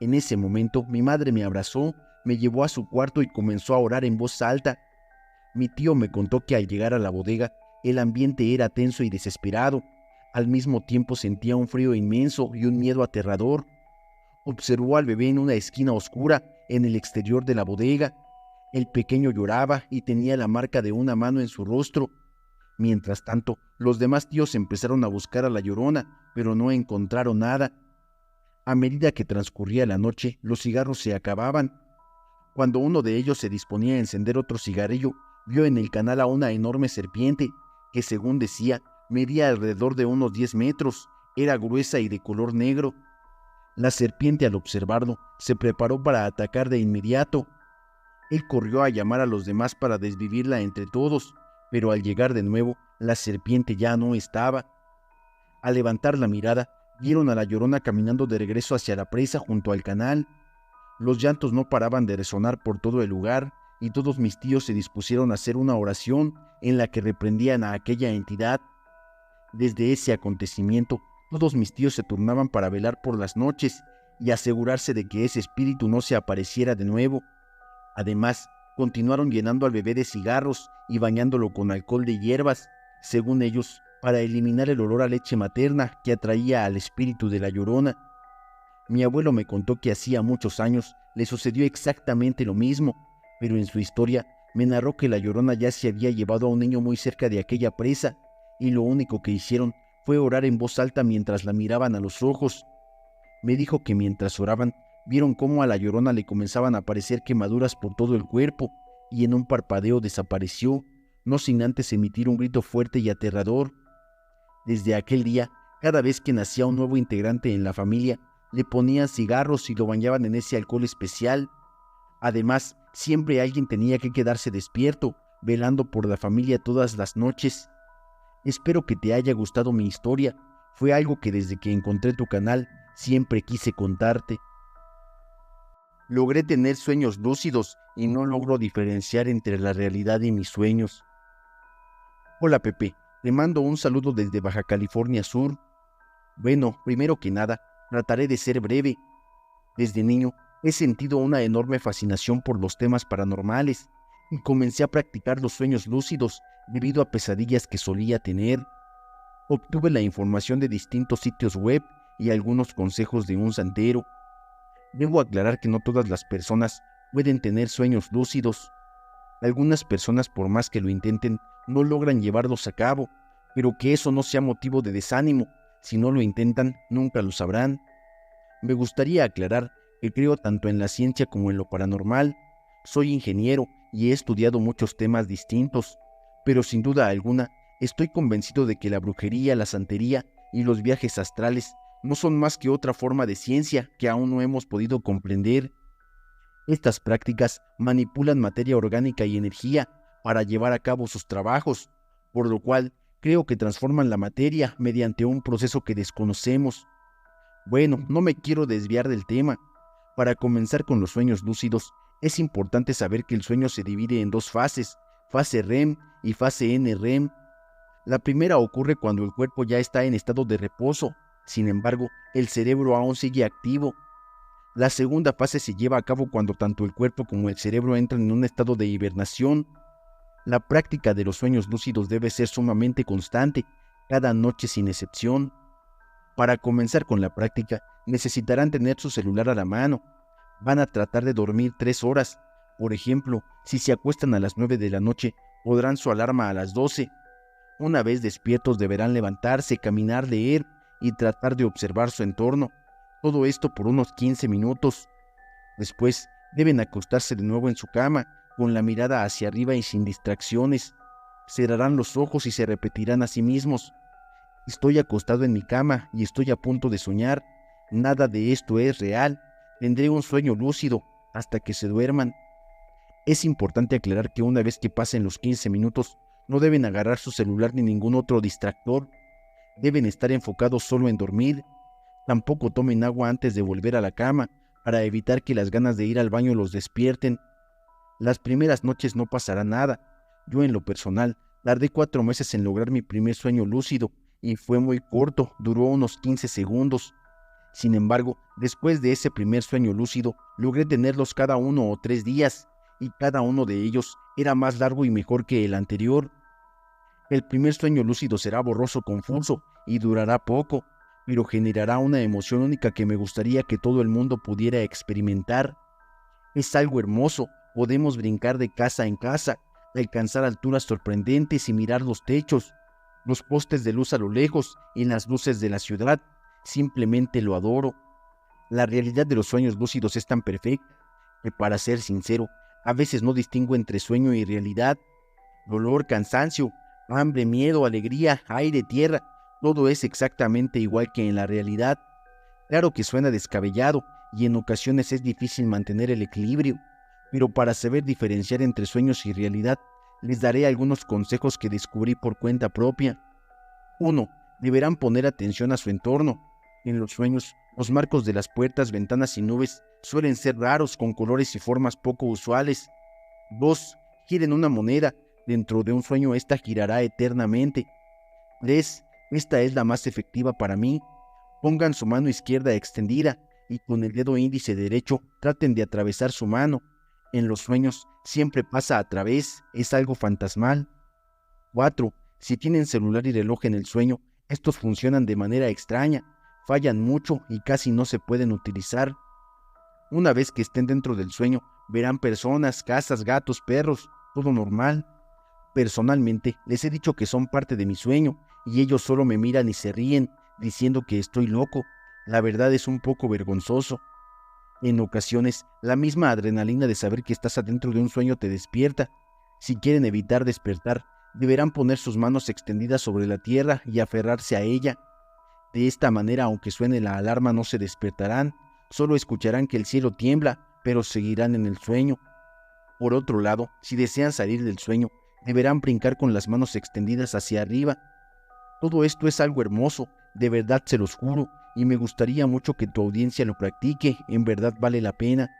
En ese momento mi madre me abrazó, me llevó a su cuarto y comenzó a orar en voz alta. Mi tío me contó que al llegar a la bodega el ambiente era tenso y desesperado. Al mismo tiempo sentía un frío inmenso y un miedo aterrador. Observó al bebé en una esquina oscura en el exterior de la bodega. El pequeño lloraba y tenía la marca de una mano en su rostro. Mientras tanto, los demás tíos empezaron a buscar a la Llorona, pero no encontraron nada. A medida que transcurría la noche, los cigarros se acababan. Cuando uno de ellos se disponía a encender otro cigarrillo, vio en el canal a una enorme serpiente, que según decía, medía alrededor de unos 10 metros, era gruesa y de color negro. La serpiente, al observarlo, se preparó para atacar de inmediato. Él corrió a llamar a los demás para desvivirla entre todos, pero al llegar de nuevo, la serpiente ya no estaba. Al levantar la mirada, vieron a la Llorona caminando de regreso hacia la presa junto al canal. Los llantos no paraban de resonar por todo el lugar, y todos mis tíos se dispusieron a hacer una oración en la que reprendían a aquella entidad. Desde ese acontecimiento, todos mis tíos se turnaban para velar por las noches y asegurarse de que ese espíritu no se apareciera de nuevo. Además, continuaron llenando al bebé de cigarros y bañándolo con alcohol de hierbas, según ellos, para eliminar el olor a leche materna que atraía al espíritu de la Llorona. Mi abuelo me contó que hacía muchos años le sucedió exactamente lo mismo, pero en su historia me narró que la Llorona ya se había llevado a un niño muy cerca de aquella presa, y lo único que hicieron fue orar en voz alta mientras la miraban a los ojos. Me dijo que mientras oraban, vieron cómo a la Llorona le comenzaban a aparecer quemaduras por todo el cuerpo, y en un parpadeo desapareció, no sin antes emitir un grito fuerte y aterrador. Desde aquel día, cada vez que nacía un nuevo integrante en la familia, le ponían cigarros y lo bañaban en ese alcohol especial. Además, siempre alguien tenía que quedarse despierto, velando por la familia todas las noches. Espero que te haya gustado mi historia. Fue algo que desde que encontré tu canal siempre quise contarte. Logré tener sueños lúcidos y no logro diferenciar entre la realidad y mis sueños. Hola Pepe, te mando un saludo desde Baja California Sur. Bueno, primero que nada, trataré de ser breve. Desde niño he sentido una enorme fascinación por los temas paranormales y comencé a practicar los sueños lúcidos debido a pesadillas que solía tener. Obtuve la información de distintos sitios web y algunos consejos de un santero. Debo aclarar que no todas las personas pueden tener sueños lúcidos. Algunas personas, por más que lo intenten, no logran llevarlos a cabo, pero que eso no sea motivo de desánimo. Si no lo intentan, nunca lo sabrán. Me gustaría aclarar que creo tanto en la ciencia como en lo paranormal. Soy ingeniero y he estudiado muchos temas distintos, pero sin duda alguna estoy convencido de que la brujería, la santería y los viajes astrales no son más que otra forma de ciencia que aún no hemos podido comprender. Estas prácticas manipulan materia orgánica y energía para llevar a cabo sus trabajos, por lo cual creo que transforman la materia mediante un proceso que desconocemos. Bueno, no me quiero desviar del tema. Para comenzar con los sueños lúcidos, es importante saber que el sueño se divide en dos fases, fase REM y fase NREM. La primera ocurre cuando el cuerpo ya está en estado de reposo, sin embargo, el cerebro aún sigue activo. La segunda fase se lleva a cabo cuando tanto el cuerpo como el cerebro entran en un estado de hibernación. La práctica de los sueños lúcidos debe ser sumamente constante, cada noche sin excepción. Para comenzar con la práctica, necesitarán tener su celular a la mano. Van a tratar de dormir 3 horas. Por ejemplo, si se acuestan a las 9 de la noche, pondrán su alarma a las 12. Una vez despiertos deberán levantarse, caminar, leer y tratar de observar su entorno. Todo esto por unos 15 minutos. Después, deben acostarse de nuevo en su cama, con la mirada hacia arriba y sin distracciones. Cerrarán los ojos y se repetirán a sí mismos: estoy acostado en mi cama y estoy a punto de soñar. Nada de esto es real. Tendré un sueño lúcido hasta que se duerman. Es importante aclarar que una vez que pasen los 15 minutos, no deben agarrar su celular ni ningún otro distractor. Deben estar enfocados solo en dormir. Tampoco tomen agua antes de volver a la cama, para evitar que las ganas de ir al baño los despierten. Las primeras noches no pasará nada. Yo en lo personal tardé 4 meses en lograr mi primer sueño lúcido y fue muy corto, duró unos 15 segundos. Sin embargo, después de ese primer sueño lúcido, logré tenerlos cada 1 o 3 días, y cada uno de ellos era más largo y mejor que el anterior. El primer sueño lúcido será borroso, confuso y durará poco, pero generará una emoción única que me gustaría que todo el mundo pudiera experimentar. Es algo hermoso, podemos brincar de casa en casa, alcanzar alturas sorprendentes y mirar los techos, los postes de luz a lo lejos y las luces de la ciudad. Simplemente lo adoro. La realidad de los sueños lúcidos es tan perfecta que, para ser sincero, a veces no distingo entre sueño y realidad. Dolor, cansancio, hambre, miedo, alegría, aire, tierra, todo es exactamente igual que en la realidad. Claro que suena descabellado y en ocasiones es difícil mantener el equilibrio, pero para saber diferenciar entre sueños y realidad, les daré algunos consejos que descubrí por cuenta propia. 1. Deberán poner atención a su entorno. En los sueños, los marcos de las puertas, ventanas y nubes suelen ser raros, con colores y formas poco usuales. 2. Giren una moneda. Dentro de un sueño esta girará eternamente. 3. Esta es la más efectiva para mí. Pongan su mano izquierda extendida y con el dedo índice derecho traten de atravesar su mano. En los sueños siempre pasa a través, es algo fantasmal. 4. Si tienen celular y reloj en el sueño, estos funcionan de manera extraña, fallan mucho y casi no se pueden utilizar. Una vez que estén dentro del sueño, verán personas, casas, gatos, perros, todo normal. Personalmente, les he dicho que son parte de mi sueño y ellos solo me miran y se ríen, diciendo que estoy loco. La verdad es un poco vergonzoso. En ocasiones, la misma adrenalina de saber que estás adentro de un sueño te despierta. Si quieren evitar despertar, deberán poner sus manos extendidas sobre la tierra y aferrarse a ella. De esta manera, aunque suene la alarma, no se despertarán, solo escucharán que el cielo tiembla, pero seguirán en el sueño. Por otro lado, si desean salir del sueño, deberán brincar con las manos extendidas hacia arriba. Todo esto es algo hermoso, de verdad se los juro, y me gustaría mucho que tu audiencia lo practique, en verdad vale la pena.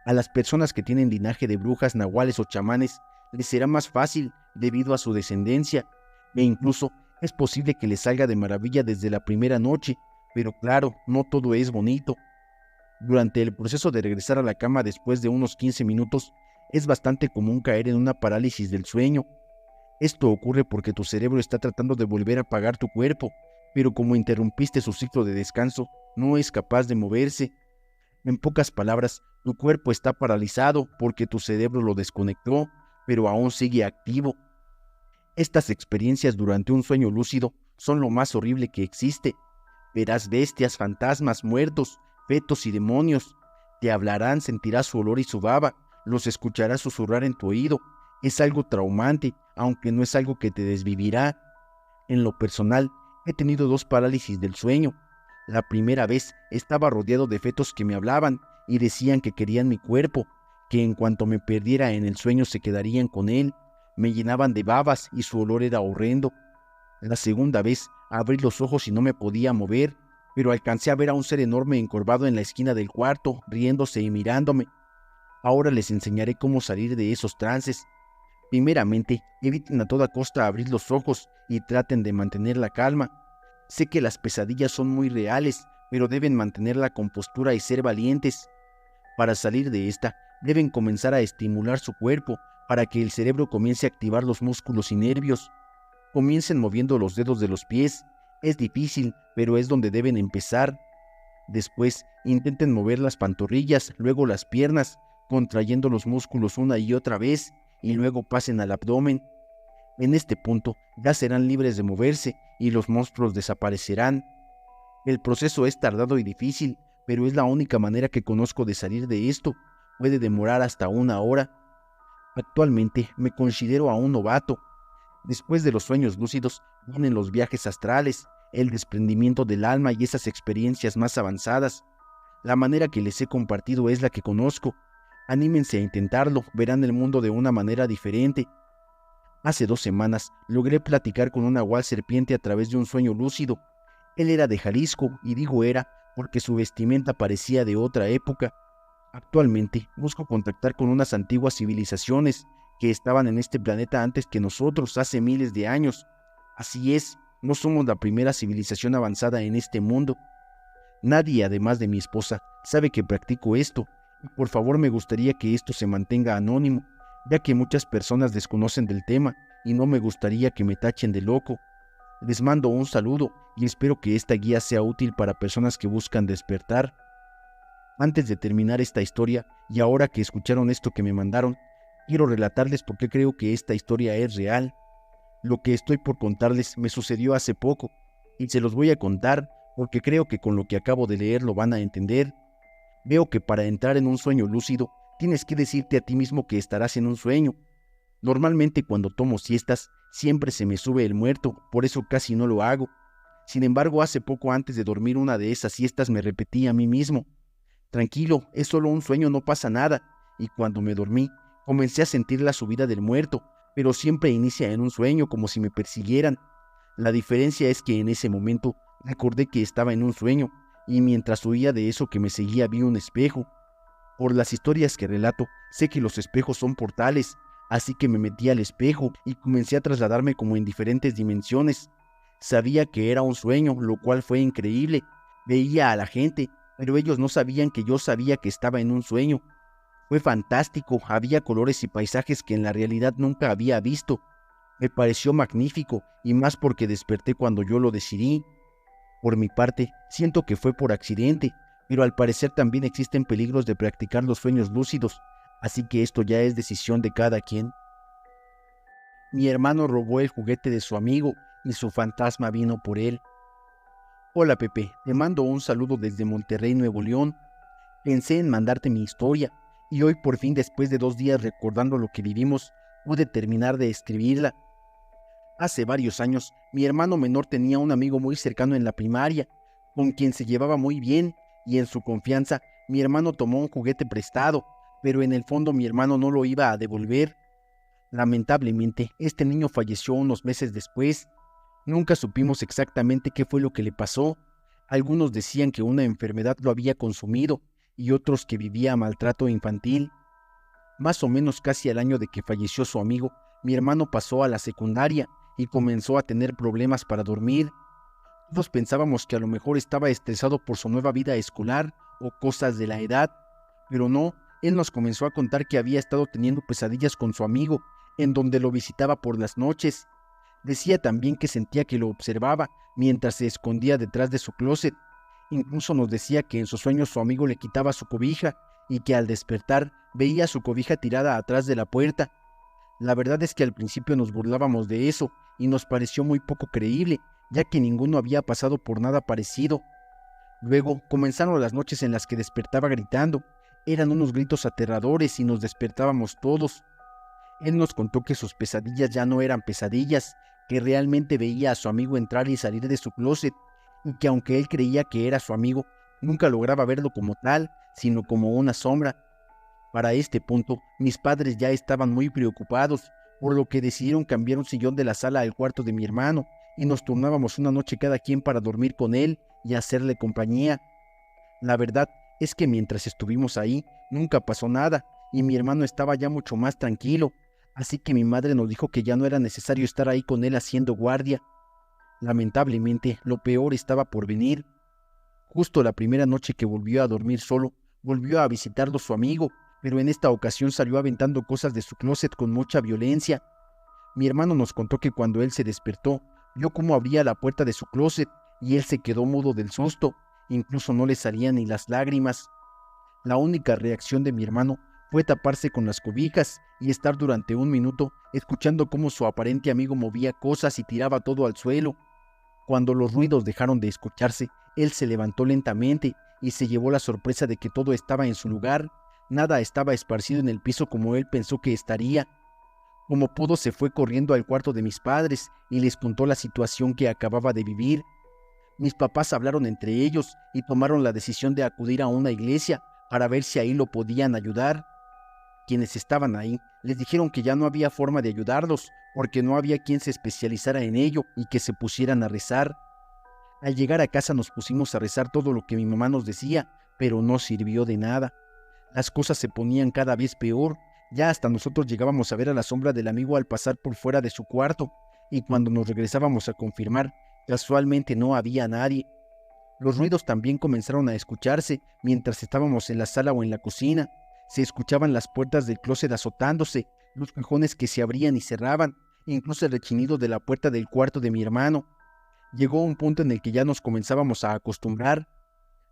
A las personas que tienen linaje de brujas, nahuales o chamanes, les será más fácil debido a su descendencia, e incluso es posible que les salga de maravilla desde la primera noche, pero claro, no todo es bonito. Durante el proceso de regresar a la cama después de unos 15 minutos, es bastante común caer en una parálisis del sueño. Esto ocurre porque tu cerebro está tratando de volver a apagar tu cuerpo, pero como interrumpiste su ciclo de descanso, no es capaz de moverse. En pocas palabras, tu cuerpo está paralizado porque tu cerebro lo desconectó, pero aún sigue activo. Estas experiencias durante un sueño lúcido son lo más horrible que existe. Verás bestias, fantasmas, muertos, fetos y demonios. Te hablarán, sentirás su olor y su baba, los escucharás susurrar en tu oído. Es algo traumante, aunque no es algo que te desvivirá. En lo personal, he tenido 2 parálisis del sueño. La primera vez estaba rodeado de fetos que me hablaban y decían que querían mi cuerpo, que en cuanto me perdiera en el sueño se quedarían con él. Me llenaban de babas y su olor era horrendo. La segunda vez abrí los ojos y no me podía mover, pero alcancé a ver a un ser enorme encorvado en la esquina del cuarto, riéndose y mirándome. Ahora les enseñaré cómo salir de esos trances. Primeramente, eviten a toda costa abrir los ojos y traten de mantener la calma. Sé que las pesadillas son muy reales, pero deben mantener la compostura y ser valientes. Para salir de esta, deben comenzar a estimular su cuerpo para que el cerebro comience a activar los músculos y nervios. Comiencen moviendo los dedos de los pies. Es difícil, pero es donde deben empezar. Después, intenten mover las pantorrillas, luego las piernas, contrayendo los músculos una y otra vez, y luego pasen al abdomen. En este punto, ya serán libres de moverse y los monstruos desaparecerán. El proceso es tardado y difícil, pero es la única manera que conozco de salir de esto. Puede demorar hasta 1 hora. Actualmente me considero aún novato. Después de los sueños lúcidos vienen los viajes astrales, el desprendimiento del alma y esas experiencias más avanzadas. La manera que les he compartido es la que conozco. Anímense a intentarlo, verán el mundo de una manera diferente. Hace 2 semanas logré platicar con un nahual serpiente a través de un sueño lúcido. Él era de Jalisco, y digo era porque su vestimenta parecía de otra época. Actualmente busco contactar con unas antiguas civilizaciones que estaban en este planeta antes que nosotros, hace miles de años. Así es, no somos la primera civilización avanzada en este mundo. Nadie, además de mi esposa, sabe que practico esto, y por favor me gustaría que esto se mantenga anónimo, ya que muchas personas desconocen del tema y no me gustaría que me tachen de loco. Les mando un saludo y espero que esta guía sea útil para personas que buscan despertar. Antes de terminar esta historia, y ahora que escucharon esto que me mandaron, quiero relatarles por qué creo que esta historia es real. Lo que estoy por contarles me sucedió hace poco, y se los voy a contar porque creo que con lo que acabo de leer lo van a entender. Veo que para entrar en un sueño lúcido, tienes que decirte a ti mismo que estarás en un sueño. Normalmente cuando tomo siestas, siempre se me sube el muerto, por eso casi no lo hago. Sin embargo, hace poco antes de dormir una de esas siestas me repetí a mí mismo: tranquilo, es solo un sueño, no pasa nada. Y cuando me dormí, comencé a sentir la subida del muerto, pero siempre inicia en un sueño, como si me persiguieran. La diferencia es que en ese momento recordé que estaba en un sueño, y mientras huía de eso que me seguía vi un espejo. Por las historias que relato, sé que los espejos son portales, así que me metí al espejo y comencé a trasladarme como en diferentes dimensiones. Sabía que era un sueño, lo cual fue increíble. Veía a la gente, pero ellos no sabían que yo sabía que estaba en un sueño. Fue fantástico, había colores y paisajes que en la realidad nunca había visto. Me pareció magnífico, y más porque desperté cuando yo lo decidí. Por mi parte, siento que fue por accidente, pero al parecer también existen peligros de practicar los sueños lúcidos, así que esto ya es decisión de cada quien. Mi hermano robó el juguete de su amigo y su fantasma vino por él. Hola Pepe, te mando un saludo desde Monterrey, Nuevo León. Pensé en mandarte mi historia, y hoy por fin, después de 2 días recordando lo que vivimos, pude terminar de escribirla. Hace varios años, mi hermano menor tenía un amigo muy cercano en la primaria, con quien se llevaba muy bien, y en su confianza, mi hermano tomó un juguete prestado, pero en el fondo mi hermano no lo iba a devolver. Lamentablemente, este niño falleció unos meses después. Nunca supimos exactamente qué fue lo que le pasó. Algunos decían que una enfermedad lo había consumido, y otros que vivía maltrato infantil. Más o menos casi al año de que falleció su amigo, mi hermano pasó a la secundaria y comenzó a tener problemas para dormir. Todos pensábamos que a lo mejor estaba estresado por su nueva vida escolar o cosas de la edad, pero no, él nos comenzó a contar que había estado teniendo pesadillas con su amigo, en donde lo visitaba por las noches. Decía también que sentía que lo observaba mientras se escondía detrás de su closet. Incluso nos decía que en sus sueños su amigo le quitaba su cobija y que al despertar veía su cobija tirada atrás de la puerta. La verdad es que al principio nos burlábamos de eso y nos pareció muy poco creíble, ya que ninguno había pasado por nada parecido. Luego comenzaron las noches en las que despertaba gritando. Eran unos gritos aterradores y nos despertábamos todos. Él nos contó que sus pesadillas ya no eran pesadillas, que realmente veía a su amigo entrar y salir de su closet, y que aunque él creía que era su amigo, nunca lograba verlo como tal, sino como una sombra. Para este punto, mis padres ya estaban muy preocupados, por lo que decidieron cambiar un sillón de la sala al cuarto de mi hermano, y nos turnábamos una noche cada quien para dormir con él y hacerle compañía. La verdad es que mientras estuvimos ahí, nunca pasó nada, y mi hermano estaba ya mucho más tranquilo, así que mi madre nos dijo que ya no era necesario estar ahí con él haciendo guardia. Lamentablemente, lo peor estaba por venir. Justo la primera noche que volvió a dormir solo, volvió a visitarlo su amigo, pero en esta ocasión salió aventando cosas de su closet con mucha violencia. Mi hermano nos contó que cuando él se despertó, vio cómo abría la puerta de su closet y él se quedó mudo del susto, incluso no le salían ni las lágrimas. La única reacción de mi hermano fue taparse con las cobijas y estar durante un minuto escuchando cómo su aparente amigo movía cosas y tiraba todo al suelo. Cuando los ruidos dejaron de escucharse, él se levantó lentamente y se llevó la sorpresa de que todo estaba en su lugar. Nada estaba esparcido en el piso como él pensó que estaría. Como pudo, se fue corriendo al cuarto de mis padres y les contó la situación que acababa de vivir. Mis papás hablaron entre ellos y tomaron la decisión de acudir a una iglesia para ver si ahí lo podían ayudar. Quienes estaban ahí les dijeron que ya no había forma de ayudarlos, porque no había quien se especializara en ello y que se pusieran a rezar. Al llegar a casa nos pusimos a rezar todo lo que mi mamá nos decía, pero no sirvió de nada. Las cosas se ponían cada vez peor, ya hasta nosotros llegábamos a ver a la sombra del amigo al pasar por fuera de su cuarto, y cuando nos regresábamos a confirmar, Casualmente no había nadie. Los ruidos también comenzaron a escucharse mientras estábamos en la sala o en la cocina. Se escuchaban las puertas del closet azotándose, los cajones que se abrían y cerraban, e incluso el rechinido de la puerta del cuarto de mi hermano. Llegó un punto en el que ya nos comenzábamos a acostumbrar.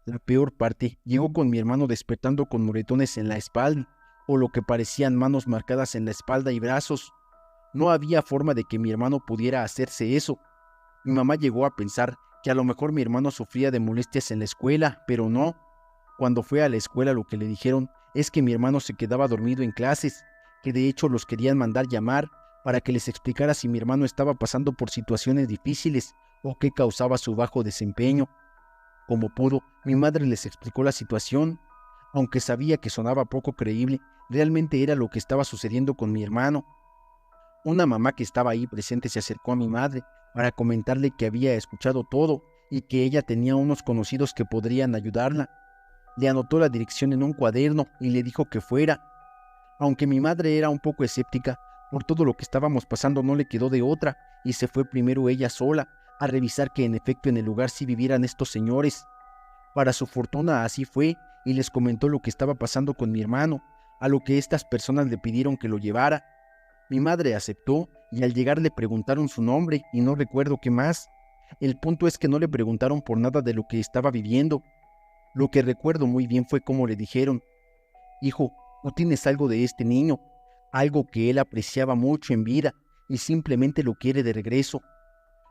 La peor parte llegó con mi hermano despertando con moretones en la espalda, o lo que parecían manos marcadas en la espalda y brazos. No había forma de que mi hermano pudiera hacerse eso. Mi mamá llegó a pensar que a lo mejor mi hermano sufría de molestias en la escuela, pero no. Cuando fue a la escuela lo que le dijeron es que mi hermano se quedaba dormido en clases, que de hecho los querían mandar llamar para que les explicara si mi hermano estaba pasando por situaciones difíciles o qué causaba su bajo desempeño. Como pudo, mi madre les explicó la situación. Aunque sabía que sonaba poco creíble, realmente era lo que estaba sucediendo con mi hermano. Una mamá que estaba ahí presente se acercó a mi madre para comentarle que había escuchado todo y que ella tenía unos conocidos que podrían ayudarla. Le anotó la dirección en un cuaderno y le dijo que fuera. Aunque mi madre era un poco escéptica, por todo lo que estábamos pasando no le quedó de otra y se fue primero ella sola a revisar que en efecto en el lugar sí vivieran estos señores. Para su fortuna así fue y les comentó lo que estaba pasando con mi hermano, a lo que estas personas le pidieron que lo llevara. Mi madre aceptó y al llegar le preguntaron su nombre y no recuerdo qué más. El punto es que no le preguntaron por nada de lo que estaba viviendo. Lo que recuerdo muy bien fue cómo le dijeron: hijo, tú tienes algo de este niño, algo que él apreciaba mucho en vida y simplemente lo quiere de regreso.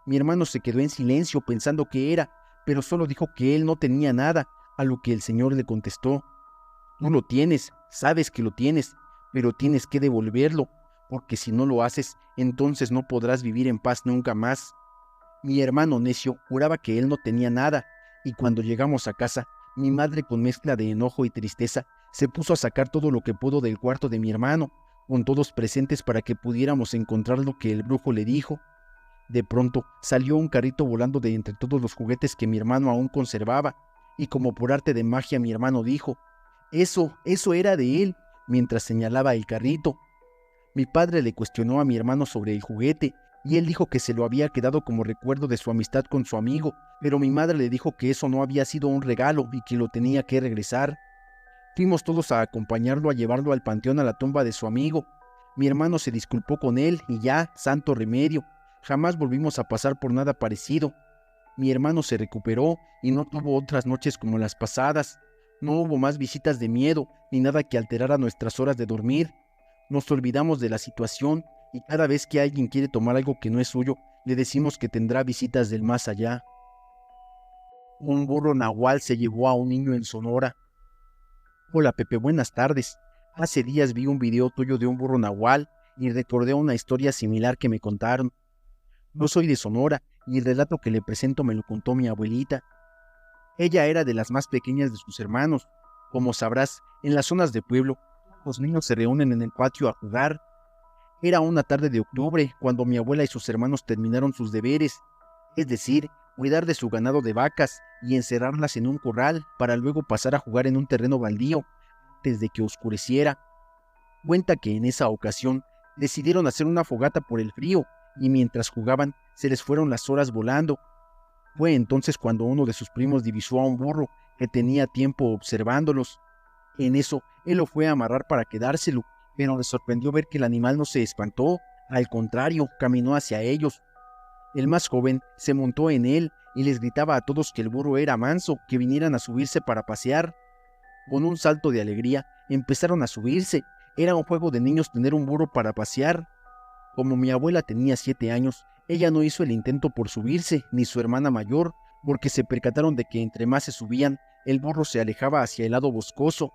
Mi hermano se quedó en silencio pensando qué era, pero solo dijo que él no tenía nada, a lo que el señor le contestó: tú lo tienes, sabes que lo tienes, pero tienes que devolverlo, porque si no lo haces, entonces no podrás vivir en paz nunca más. Mi hermano necio juraba que él no tenía nada, y cuando llegamos a casa, mi madre con mezcla de enojo y tristeza se puso a sacar todo lo que pudo del cuarto de mi hermano, con todos presentes para que pudiéramos encontrar lo que el brujo le dijo. De pronto salió un carrito volando de entre todos los juguetes que mi hermano aún conservaba, y como por arte de magia mi hermano dijo: eso era de él, mientras señalaba el carrito. Mi padre le cuestionó a mi hermano sobre el juguete, y él dijo que se lo había quedado como recuerdo de su amistad con su amigo, pero mi madre le dijo que eso no había sido un regalo y que lo tenía que regresar. Fuimos todos a acompañarlo a llevarlo al panteón a la tumba de su amigo. Mi hermano se disculpó con él y ya, santo remedio, jamás volvimos a pasar por nada parecido. Mi hermano se recuperó y no tuvo otras noches como las pasadas. No hubo más visitas de miedo ni nada que alterara nuestras horas de dormir. Nos olvidamos de la situación y cada vez que alguien quiere tomar algo que no es suyo, le decimos que tendrá visitas del más allá. Un burro nahual se llevó a un niño en Sonora. Hola Pepe, buenas tardes. Hace días vi un video tuyo de un burro nahual y recordé una historia similar que me contaron. No soy de Sonora y el relato que le presento me lo contó mi abuelita. Ella era de las más pequeñas de sus hermanos. Como sabrás, en las zonas de pueblo, los niños se reúnen en el patio a jugar. Era una tarde de octubre cuando mi abuela y sus hermanos terminaron sus deberes, es decir, cuidar de su ganado de vacas y encerrarlas en un corral para luego pasar a jugar en un terreno baldío antes de que oscureciera. Cuenta que en esa ocasión decidieron hacer una fogata por el frío y mientras jugaban se les fueron las horas volando. Fue entonces cuando uno de sus primos divisó a un burro que tenía tiempo observándolos. En eso, él lo fue a amarrar para quedárselo, pero le sorprendió ver que el animal no se espantó, al contrario, caminó hacia ellos. El más joven se montó en él y les gritaba a todos que el burro era manso, que vinieran a subirse para pasear. Con un salto de alegría, empezaron a subirse. Era un juego de niños tener un burro para pasear. Como mi abuela tenía 7 años, ella no hizo el intento por subirse, ni su hermana mayor, porque se percataron de que entre más se subían, el burro se alejaba hacia el lado boscoso.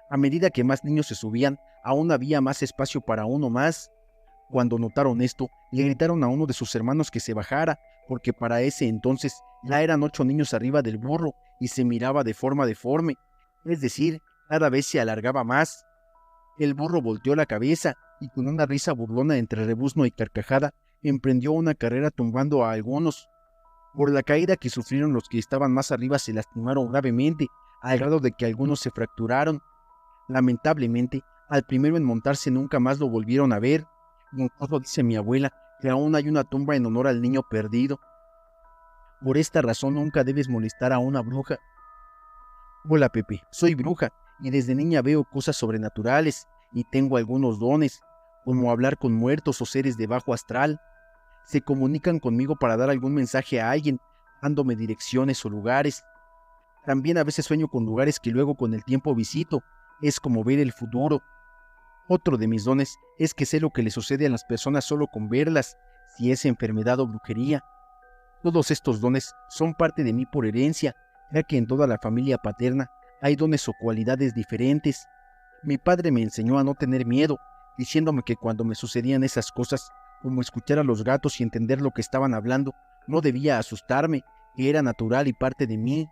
A medida que más niños se subían, aún había más espacio para uno más. Cuando notaron esto, le gritaron a uno de sus hermanos que se bajara, porque para ese entonces ya eran 8 niños arriba del burro y se miraba de forma deforme, es decir, cada vez se alargaba más. El burro volteó la cabeza y con una risa burlona entre rebuzno y carcajada, emprendió una carrera tumbando a algunos. Por la caída que sufrieron los que estaban más arriba se lastimaron gravemente, al grado de que algunos se fracturaron. Lamentablemente, al primero en montarse nunca más lo volvieron a ver. Incluso dice mi abuela que aún hay una tumba en honor al niño perdido. Por esta razón nunca debes molestar a una bruja. Hola Pepe, soy bruja y desde niña veo cosas sobrenaturales y tengo algunos dones, como hablar con muertos o seres de bajo astral. Se comunican conmigo para dar algún mensaje a alguien, dándome direcciones o lugares. También a veces sueño con lugares que luego con el tiempo visito. Es como ver el futuro. Otro de mis dones es que sé lo que le sucede a las personas solo con verlas, si es enfermedad o brujería. Todos estos dones son parte de mí por herencia, ya que en toda la familia paterna hay dones o cualidades diferentes. Mi padre me enseñó a no tener miedo, diciéndome que cuando me sucedían esas cosas, como escuchar a los gatos y entender lo que estaban hablando, no debía asustarme, que era natural y parte de mí.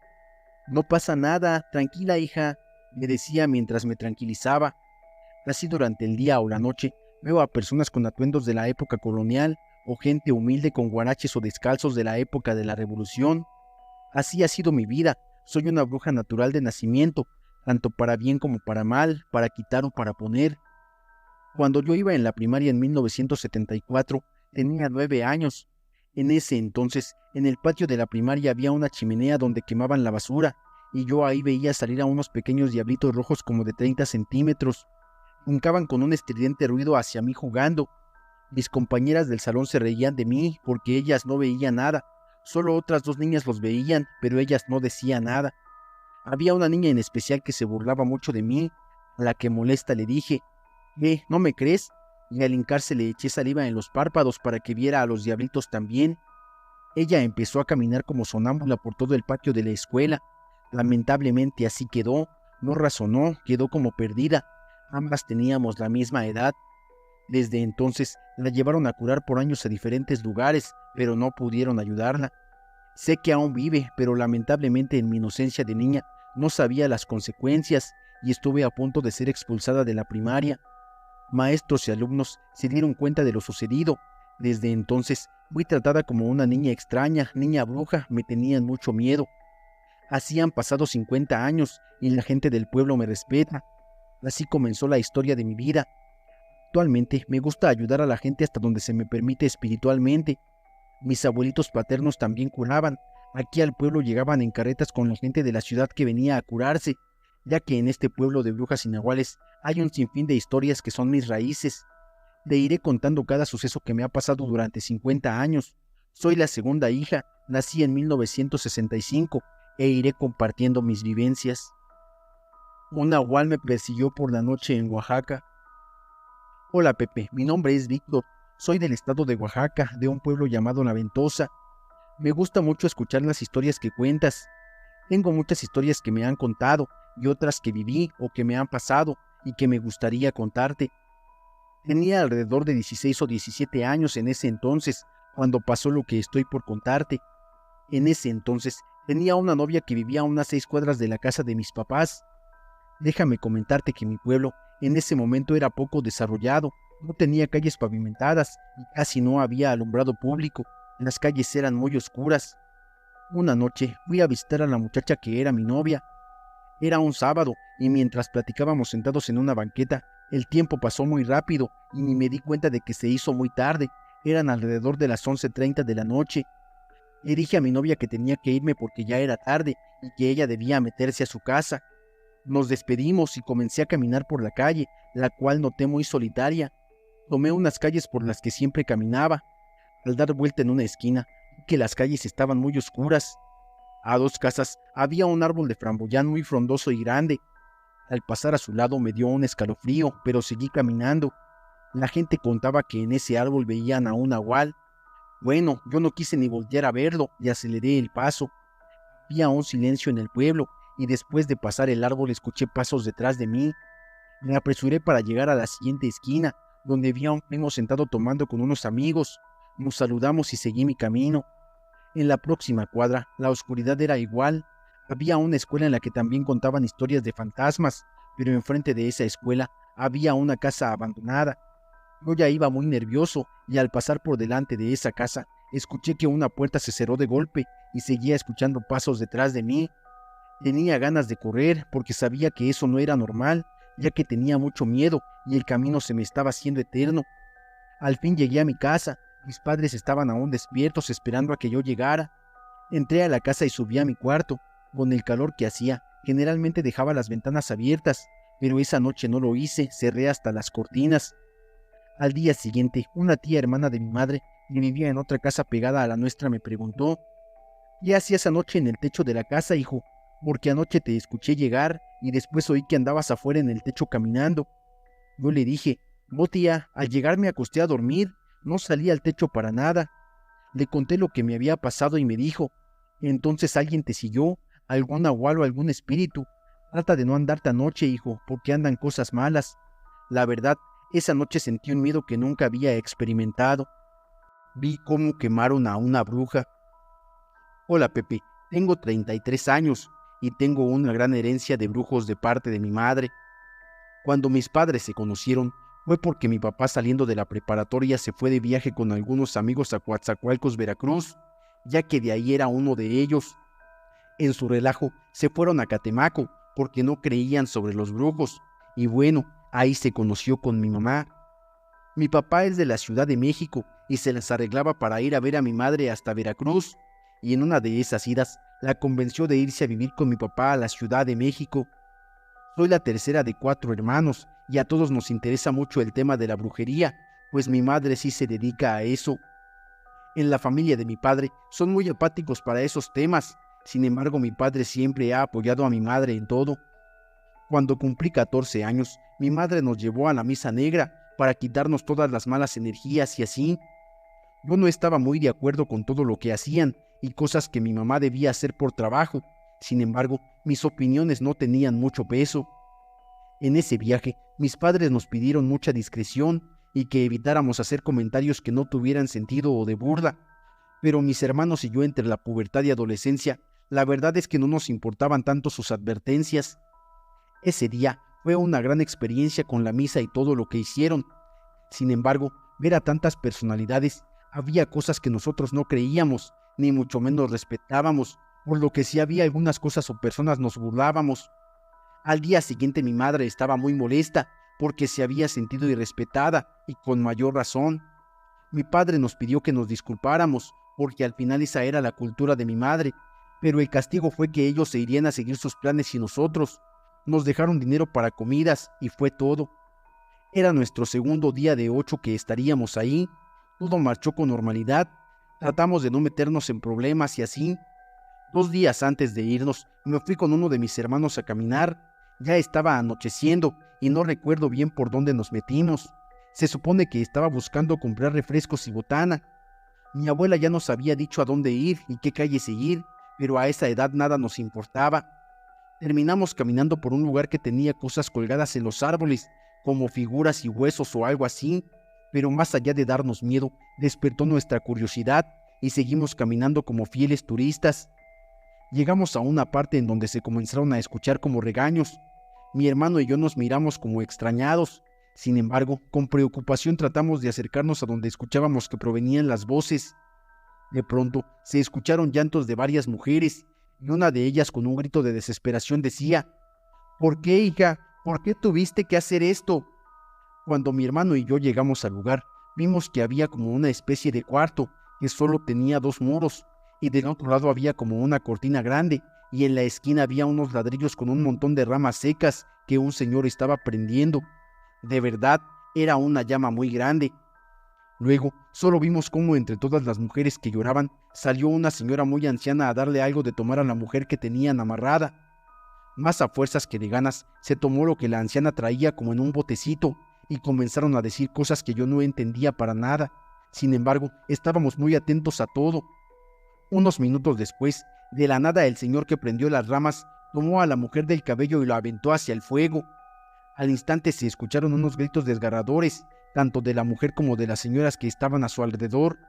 No pasa nada, tranquila hija, me decía mientras me tranquilizaba. Así durante el día o la noche veo a personas con atuendos de la época colonial o gente humilde con guaraches o descalzos de la época de la Revolución. Así ha sido mi vida. Soy una bruja natural de nacimiento, tanto para bien como para mal, para quitar o para poner. Cuando yo iba en la primaria en 1974, tenía 9 años. En ese entonces, en el patio de la primaria había una chimenea donde quemaban la basura, y yo ahí veía salir a unos pequeños diablitos rojos como de 30 centímetros. Hincaban con un estridente ruido hacia mí jugando. Mis compañeras del salón se reían de mí porque ellas no veían nada. Solo otras 2 niñas los veían, pero ellas no decían nada. Había una niña en especial que se burlaba mucho de mí, a la que molesta le dije, ¿no me crees? Y al hincarse le eché saliva en los párpados para que viera a los diablitos también. Ella empezó a caminar como sonámbula por todo el patio de la escuela. Lamentablemente así quedó, no razonó, quedó como perdida. Ambas teníamos la misma edad. Desde entonces la llevaron a curar por años a diferentes lugares, pero no pudieron ayudarla. Sé que aún vive, pero lamentablemente en mi inocencia de niña no sabía las consecuencias y estuve a punto de ser expulsada de la primaria. Maestros y alumnos se dieron cuenta de lo sucedido. Desde entonces fui tratada como una niña extraña, niña bruja, me tenían mucho miedo. Así han pasado 50 años y la gente del pueblo me respeta. Así comenzó la historia de mi vida. Actualmente me gusta ayudar a la gente hasta donde se me permite espiritualmente. Mis abuelitos paternos también curaban. Aquí al pueblo llegaban en carretas con la gente de la ciudad que venía a curarse, ya que en este pueblo de brujas inaguales hay un sinfín de historias que son mis raíces. Te iré contando cada suceso que me ha pasado durante 50 años. Soy la segunda hija, nací en 1965 e iré compartiendo mis vivencias. Un nahual me persiguió por la noche en Oaxaca. Hola Pepe, mi nombre es Víctor. Soy del estado de Oaxaca, de un pueblo llamado La Ventosa. Me gusta mucho escuchar las historias que cuentas. Tengo muchas historias que me han contado y otras que viví o que me han pasado y que me gustaría contarte. Tenía alrededor de 16 o 17 años en ese entonces, cuando pasó lo que estoy por contarte. En ese entonces tenía una novia que vivía a unas 6 cuadras de la casa de mis papás. Déjame comentarte que mi pueblo en ese momento era poco desarrollado, no tenía calles pavimentadas y casi no había alumbrado público. Las calles eran muy oscuras. Una noche fui a visitar a la muchacha que era mi novia. Era un sábado y mientras platicábamos sentados en una banqueta, el tiempo pasó muy rápido y ni me di cuenta de que se hizo muy tarde. Eran alrededor de las 11:30 de la noche. Le dije a mi novia que tenía que irme porque ya era tarde y que ella debía meterse a su casa. Nos despedimos y comencé a caminar por la calle, la cual noté muy solitaria. Tomé unas calles por las que siempre caminaba. Al dar vuelta en una esquina, vi que las calles estaban muy oscuras. A 2 casas había un árbol de framboyán muy frondoso y grande. Al pasar a su lado me dio un escalofrío, pero seguí caminando. La gente contaba que en ese árbol veían a un nahual. Bueno, yo no quise ni voltear a verlo y aceleré el paso. Había un silencio en el pueblo y después de pasar el árbol escuché pasos detrás de mí. Me apresuré para llegar a la siguiente esquina, donde vi a un primo sentado tomando con unos amigos. Nos saludamos y seguí mi camino. En la próxima cuadra, la oscuridad era igual. Había una escuela en la que también contaban historias de fantasmas, pero enfrente de esa escuela había una casa abandonada. Yo ya iba muy nervioso y al pasar por delante de esa casa, escuché que una puerta se cerró de golpe y seguía escuchando pasos detrás de mí. Tenía ganas de correr porque sabía que eso no era normal, ya que tenía mucho miedo y el camino se me estaba haciendo eterno. Al fin llegué a mi casa. Mis padres estaban aún despiertos esperando a que yo llegara. Entré a la casa y subí a mi cuarto. Con el calor que hacía, generalmente dejaba las ventanas abiertas, pero esa noche no lo hice, cerré hasta las cortinas. Al día siguiente, una tía hermana de mi madre, que vivía en otra casa pegada a la nuestra, me preguntó: ¿qué hacías anoche en el techo de la casa, hijo? Porque anoche te escuché llegar y después oí que andabas afuera en el techo caminando. Yo le dije: no, tía, al llegar me acosté a dormir, no salí al techo para nada. Le conté lo que me había pasado y me dijo: entonces alguien te siguió, algún nahual o algún espíritu. Trata de no andar tan noche, hijo, porque andan cosas malas. La verdad, esa noche sentí un miedo que nunca había experimentado. Vi cómo quemaron a una bruja. Hola, Pepe, tengo 33 años y tengo una gran herencia de brujos de parte de mi madre. Cuando mis padres se conocieron, fue porque mi papá, saliendo de la preparatoria, se fue de viaje con algunos amigos a Coatzacoalcos, Veracruz, ya que de ahí era uno de ellos. En su relajo se fueron a Catemaco porque no creían sobre los brujos, y bueno, ahí se conoció con mi mamá. Mi papá es de la Ciudad de México y se les arreglaba para ir a ver a mi madre hasta Veracruz, y en una de esas idas la convenció de irse a vivir con mi papá a la Ciudad de México. Soy la tercera de 4 hermanos y a todos nos interesa mucho el tema de la brujería, pues mi madre sí se dedica a eso. En la familia de mi padre son muy apáticos para esos temas. Sin embargo, mi padre siempre ha apoyado a mi madre en todo. Cuando cumplí 14 años, mi madre nos llevó a la misa negra para quitarnos todas las malas energías y así. Yo no estaba muy de acuerdo con todo lo que hacían y cosas que mi mamá debía hacer por trabajo. Sin embargo, mis opiniones no tenían mucho peso. En ese viaje, mis padres nos pidieron mucha discreción y que evitáramos hacer comentarios que no tuvieran sentido o de burla. Pero mis hermanos y yo, entre la pubertad y adolescencia, la verdad es que no nos importaban tanto sus advertencias. Ese día fue una gran experiencia con la misa y todo lo que hicieron. Sin embargo, ver a tantas personalidades, había cosas que nosotros no creíamos, ni mucho menos respetábamos, por lo que si había algunas cosas o personas nos burlábamos. Al día siguiente mi madre estaba muy molesta porque se había sentido irrespetada y con mayor razón. Mi padre nos pidió que nos disculpáramos porque al final esa era la cultura de mi madre, pero el castigo fue que ellos se irían a seguir sus planes y nosotros. Nos dejaron dinero para comidas y fue todo. Era nuestro segundo día de 8 que estaríamos ahí. Todo marchó con normalidad. Tratamos de no meternos en problemas y así. 2 días antes de irnos, me fui con uno de mis hermanos a caminar. Ya estaba anocheciendo y no recuerdo bien por dónde nos metimos. Se supone que estaba buscando comprar refrescos y botana. Mi abuela ya nos había dicho a dónde ir y qué calle seguir, pero a esa edad nada nos importaba. Terminamos caminando por un lugar que tenía cosas colgadas en los árboles, como figuras y huesos o algo así, pero más allá de darnos miedo, despertó nuestra curiosidad y seguimos caminando como fieles turistas. Llegamos a una parte en donde se comenzaron a escuchar como regaños. Mi hermano y yo nos miramos como extrañados. Sin embargo, con preocupación tratamos de acercarnos a donde escuchábamos que provenían las voces. De pronto, se escucharon llantos de varias mujeres, y una de ellas con un grito de desesperación decía: ¿por qué, hija? ¿Por qué tuviste que hacer esto? Cuando mi hermano y yo llegamos al lugar, vimos que había como una especie de cuarto, que solo tenía 2 muros, y del otro lado había como una cortina grande, y en la esquina había unos ladrillos con un montón de ramas secas que un señor estaba prendiendo. De verdad, era una llama muy grande. Luego, solo vimos cómo entre todas las mujeres que lloraban, salió una señora muy anciana a darle algo de tomar a la mujer que tenían amarrada. Más a fuerzas que de ganas, se tomó lo que la anciana traía como en un botecito, y comenzaron a decir cosas que yo no entendía para nada. Sin embargo, estábamos muy atentos a todo. Unos minutos después, de la nada el señor que prendió las ramas tomó a la mujer del cabello y lo aventó hacia el fuego. Al instante se escucharon unos gritos desgarradores, tanto de la mujer como de las señoras que estaban a su alrededor.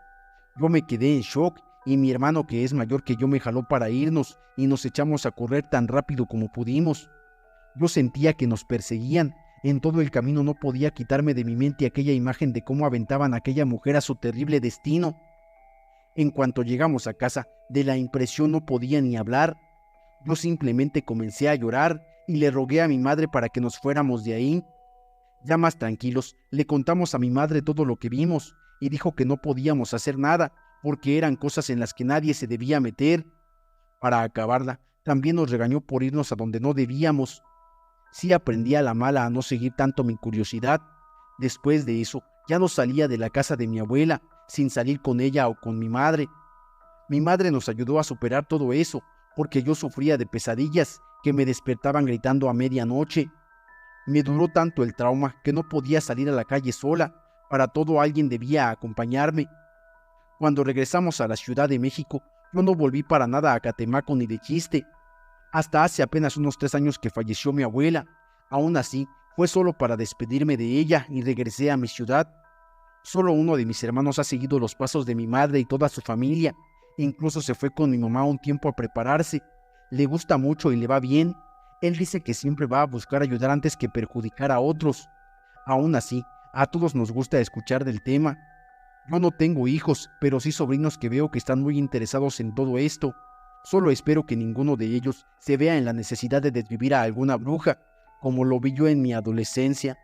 Yo me quedé en shock y mi hermano, que es mayor que yo, me jaló para irnos y nos echamos a correr tan rápido como pudimos. Yo sentía que nos perseguían. En todo el camino no podía quitarme de mi mente aquella imagen de cómo aventaban a aquella mujer a su terrible destino. En cuanto llegamos a casa, de la impresión no podía ni hablar. Yo simplemente comencé a llorar y le rogué a mi madre para que nos fuéramos de ahí. Ya más tranquilos, le contamos a mi madre todo lo que vimos y dijo que no podíamos hacer nada porque eran cosas en las que nadie se debía meter. Para acabarla, también nos regañó por irnos a donde no debíamos. Sí aprendí a la mala a no seguir tanto mi curiosidad. Después de eso, ya no salía de la casa de mi abuela, sin salir con ella o con mi madre. Mi madre nos ayudó a superar todo eso, porque yo sufría de pesadillas que me despertaban gritando a medianoche. Me duró tanto el trauma que no podía salir a la calle sola. Para todo alguien debía acompañarme. Cuando regresamos a la Ciudad de México, yo no volví para nada a Catemaco ni de chiste. Hasta hace apenas unos 3 años que falleció mi abuela. Aún así, fue solo para despedirme de ella y regresé a mi ciudad. Solo uno de mis hermanos ha seguido los pasos de mi madre y toda su familia. Incluso se fue con mi mamá un tiempo a prepararse. Le gusta mucho y le va bien. Él dice que siempre va a buscar ayudar antes que perjudicar a otros. Aún así, a todos nos gusta escuchar del tema. Yo no tengo hijos, pero sí sobrinos que veo que están muy interesados en todo esto. Solo espero que ninguno de ellos se vea en la necesidad de desvivir a alguna bruja, como lo vi yo en mi adolescencia.